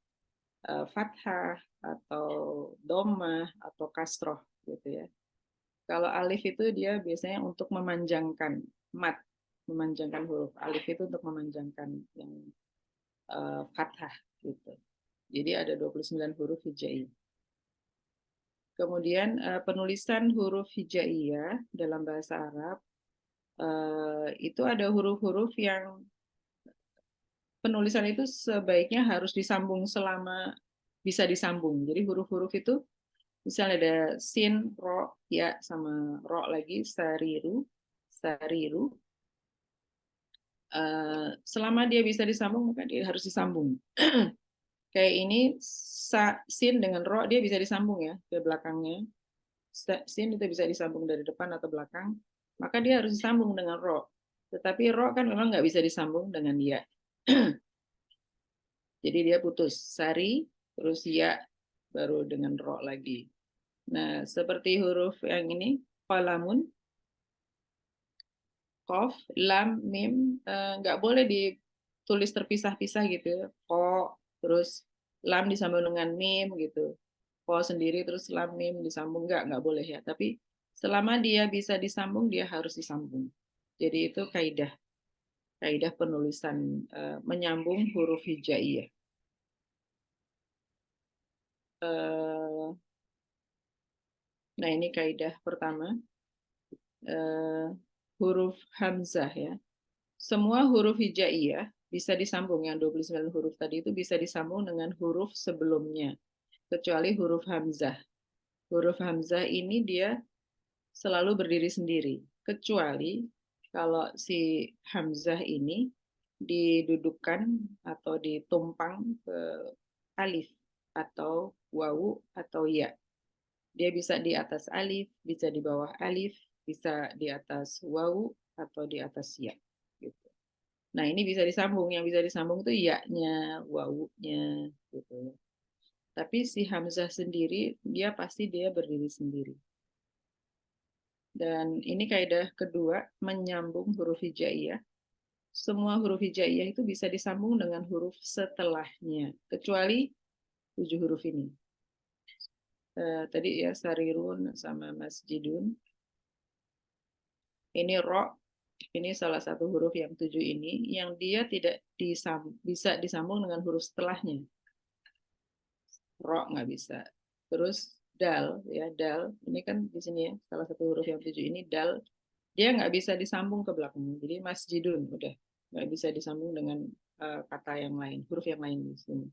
fathah atau dhammah atau kasroh gitu ya. Kalau alif itu dia biasanya untuk memanjangkan mat, memanjangkan huruf. Alif itu untuk memanjangkan yang fathah gitu. Jadi ada 29 huruf hijaiyah. Kemudian penulisan huruf hijaiyah dalam bahasa Arab itu ada huruf-huruf yang penulisan itu sebaiknya harus disambung selama bisa disambung. Jadi huruf-huruf itu misalnya ada sin, ro, ya sama ro lagi, sariru, sariru. Selama dia bisa disambung, maka dia harus disambung. Kayak ini, sin dengan ro, dia bisa disambung ya, ke belakangnya. Sin itu bisa disambung dari depan atau belakang, maka dia harus disambung dengan ro. Tetapi ro kan memang nggak bisa disambung dengan ya. Jadi dia putus. Sari, terus ya, baru dengan ro lagi. Nah, seperti huruf yang ini, qalamun, qaf, lam, mim, nggak boleh ditulis terpisah-pisah gitu. Ko, terus lam disambung dengan mim gitu. Ko sendiri terus lam mim disambung, nggak boleh ya. Tapi selama dia bisa disambung, dia harus disambung. Jadi itu kaidah penulisan menyambung huruf hijaiyah. Nah, ini kaidah pertama. Huruf hamzah ya. semua huruf hijaiyah bisa disambung, yang 29 huruf tadi itu bisa disambung dengan huruf sebelumnya, kecuali huruf hamzah. Huruf hamzah ini dia selalu berdiri sendiri, kecuali kalau si hamzah ini didudukkan atau ditumpang ke alif atau wawu atau ya. Dia bisa di atas alif, bisa di bawah alif, bisa di atas wawu atau di atas ya. Gitu. Nah, ini bisa disambung. Yang bisa disambung itu ya-nya, wawu-nya gitu. Tapi si hamzah sendiri dia pasti dia berdiri sendiri. Dan ini kaidah kedua, menyambung huruf hijaiyah. Semua huruf hijaiyah itu bisa disambung dengan huruf setelahnya, kecuali 7 huruf ini. Tadi ya sarirun sama masjidun. Ini ro, ini salah satu huruf yang 7 ini, yang dia tidak bisa disambung dengan huruf setelahnya. Ro nggak bisa. Terus dal, ya dal, ini kan di sini ya, salah satu huruf yang 7 ini dal, dia nggak bisa disambung ke belakangnya. Jadi masjidun, udah nggak bisa disambung dengan kata yang lain, huruf yang lain di sini.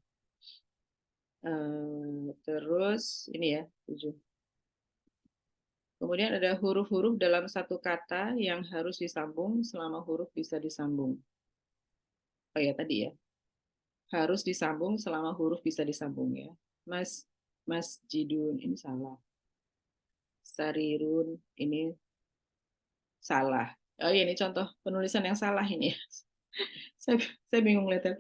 Terus ini ya 7. Kemudian ada huruf-huruf dalam satu kata yang harus disambung selama huruf bisa disambung. Oh ya tadi ya, harus disambung selama huruf bisa disambung ya. Masjidun ini salah. Sarirun ini salah. Oh ya, ini contoh penulisan yang salah ini. Saya bingung lihatnya.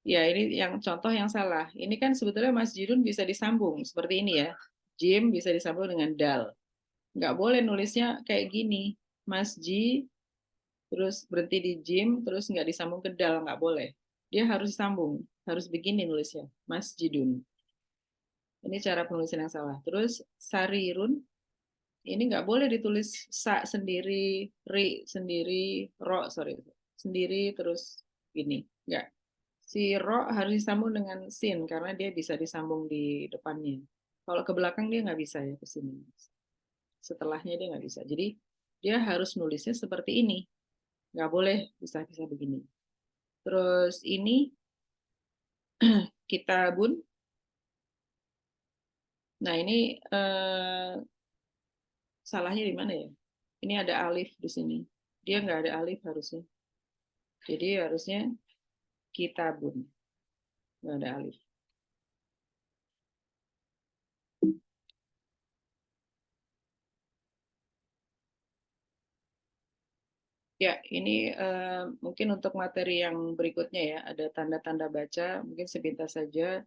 Ya, ini yang contoh yang salah. Ini kan sebetulnya masjidun bisa disambung seperti ini ya. Jim bisa disambung dengan dal. Nggak boleh nulisnya kayak gini. Masjid, terus berhenti di jim, terus nggak disambung ke dal, nggak boleh. Dia harus disambung. Harus begini nulisnya. Masjidun. Ini cara penulisan yang salah. Terus sarirun, ini nggak boleh ditulis sa sendiri, ri sendiri, ro, sendiri, terus gini. Nggak. Si ro harus disambung dengan sin karena dia bisa disambung di depannya. Kalau ke belakang dia nggak bisa ya ke sini. Setelahnya dia nggak bisa. Jadi dia harus nulisnya seperti ini. Nggak boleh bisa-bisa begini. Terus ini kitabun. Nah ini salahnya di mana ya? Ini ada alif di sini. Dia nggak ada alif harusnya. Jadi harusnya kitabun. Nggak ada alif. Ya, ini mungkin untuk materi yang berikutnya ya, ada tanda-tanda baca, mungkin sepintas saja.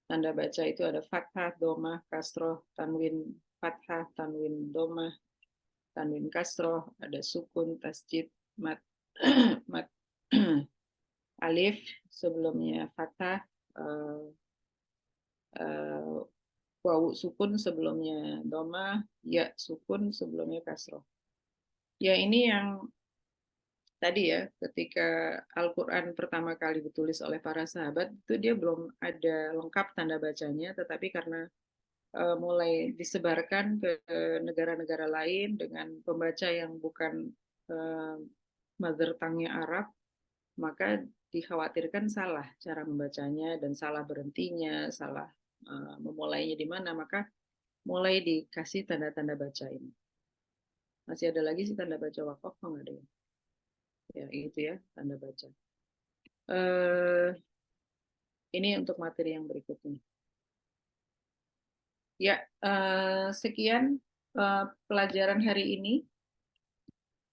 Tanda baca itu ada fathah, domah, kasroh, tanwin fathah, tanwin domah, tanwin kasroh, ada sukun, tasjid, mat, mat alif sebelumnya fathah, wawu sukun sebelumnya domah, ya sukun sebelumnya kasroh. Ya ini yang tadi ya, ketika Al-Quran pertama kali ditulis oleh para sahabat, itu dia belum ada lengkap tanda bacanya, tetapi karena mulai disebarkan ke negara-negara lain dengan pembaca yang bukan mother tongue-nya Arab, maka dikhawatirkan salah cara membacanya dan salah berhentinya, salah memulainya di mana, maka mulai dikasih tanda-tanda baca ini. Masih ada lagi sih tanda baca wakaf, nggak ada ya? Ya, itu ya, tanda baca. Ini untuk materi yang berikutnya. Ya, sekian pelajaran hari ini.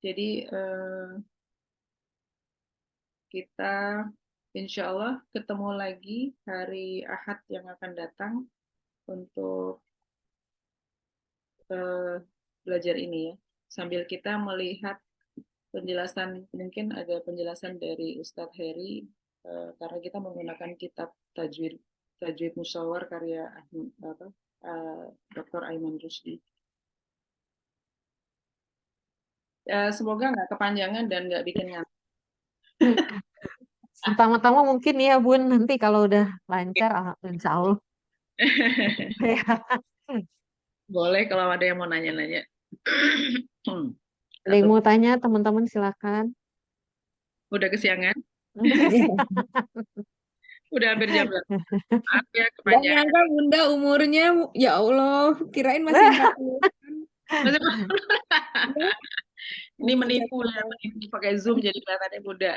Jadi, kita insya Allah ketemu lagi hari Ahad yang akan datang untuk belajar ini ya. Sambil kita melihat penjelasan, mungkin ada penjelasan dari Ustadz Heri, karena kita menggunakan kitab Tajwid Musyawar karya Dr. Aiman Rusdi. Semoga nggak kepanjangan dan nggak bikin ngantuk. Pertama-tama mungkin ya Bun, nanti kalau udah lancar, insya Allah. Boleh kalau ada yang mau nanya-nanya. Ada yang mau tanya, teman-teman silakan. Udah kesiangan? Iya. Udah hampir jam berapa? Maaf ya, Gak kepanjangan. nyangka Bunda umurnya, ya Allah, kirain masih 40. Masih Ya, ini mau menipu ya, cakap. menipu pakai Zoom jadi kelihatannya muda.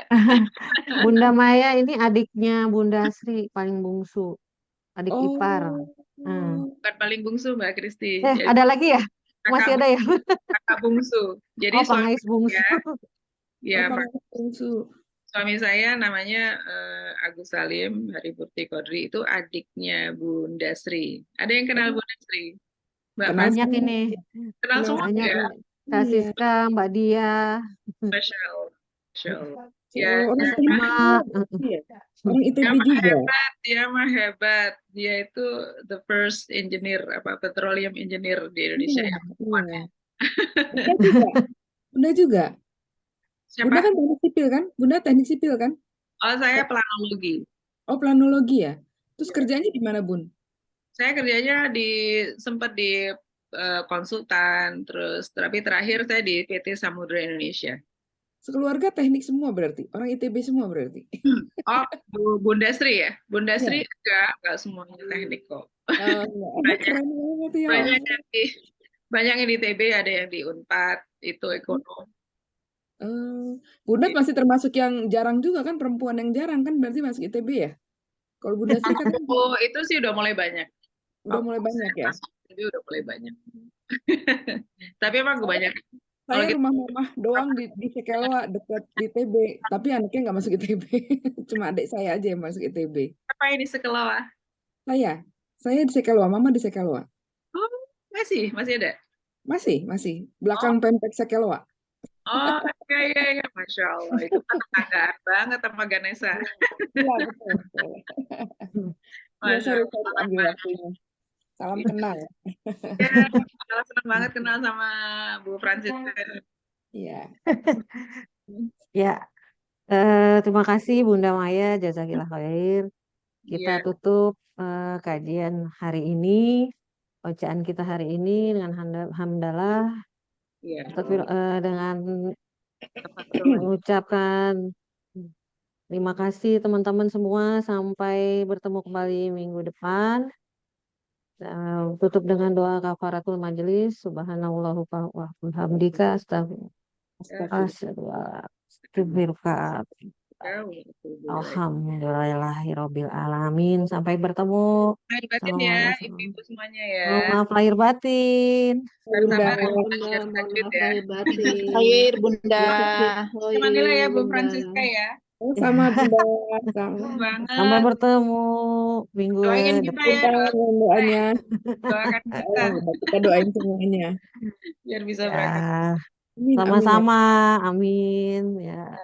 Bunda Maya ini adiknya Bunda Sri paling bungsu, adik ipar. Bukan paling bungsu Mbak Kristi. Jadi Ada lagi ya? Masih kakak, ada ya? kakak bungsu. Jadi Oh, suami pengais bungsu. ya, Apa Pak. bungsu? Suami saya namanya Agus Salim Haripurti Kodri, itu adiknya Bunda Sri. Ada yang kenal Bunda Sri? Mbak Kenal Fas, Banyak semua. ini. kenal semua Banyak ya? ini. Kak Iya. Siska, Mbak Dia, Spesial. Spesial. Oh, Ya, orang dia ITB Ma. iya. Orang ITB mah juga. hebat, dia mah hebat. Dia itu the first engineer, petroleum engineer di Indonesia Iya, yang iya. Bunda juga. Bunda juga. Bunda Siapa? kan teknik sipil kan? Bunda teknik sipil kan? Oh, saya planologi. Oh, planologi ya. Terus Ya. kerjanya di mana, Bun? Saya kerjanya sempat di konsultan, terus tapi terakhir saya di PT Samudra Indonesia. Sekeluarga teknik semua berarti. Orang ITB semua berarti. Oh, Bunda Sri ya? Bunda Iya. Sri enggak semuanya teknik kok. Oh, enggak. Banyak, Keren banget ya. banyak yang di TB, ada yang di Unpad, itu ekonom. Bunda masih termasuk yang jarang juga kan, perempuan yang jarang kan berarti masuk ITB ya? Kalau Bunda Sri kan Oh, itu sih udah mulai banyak. udah mulai banyak ya. Jadi udah mulai banyak. Tapi emang kebanyakan. Kalau Saya kita rumah mama doang di Sekelwa dekat ITB, tapi anaknya nggak masuk ITB. Cuma adik saya aja yang masuk ITB. apa ini sekelola? Saya di Sekelwa, mama di Sekelwa. Oh, masih ada. Masih. Belakang Pempek Sekelwa. Oh, iya, Masya Allah. Itu kan tetanggaan banget sama Ganesha. Iya, betul. Ya, Masya sorry, Allah. ambil waktunya. Salam kenal. Ya, senang banget kenal sama Bu Francisca. Iya. Ya, terima kasih Bunda Maya, jazakillah khair. Kita Iya. tutup kajian hari ini, bacaan kita hari ini dengan hamdalah, Iya. dengan mengucapkan terima kasih teman-teman semua. Sampai bertemu kembali minggu depan. Tutup dengan doa kafaratul majelis. Subhanallahu wa bihamdika astagfirullah. Alhamdulillahirabbil alamin. Sampai bertemu. Lahir batin ya, ibu-ibu semuanya ya. Maaf lahir batin. Sama lahir batin. Lahir Bunda. Manila ya, Bu Francisca ya. Sama Bunda. Banget. Sampai bertemu minggu Doain kita ya. Doanya. Doakan kita. Kita doain semuanya. Biar bisa berangkat. Sama-sama, amin. Ya.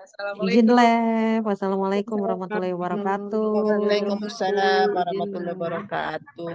Izin Assalamualaikum. live. Wassalamualaikum warahmatullahi wabarakatuh. Waalaikumsalam warahmatullahi wabarakatuh.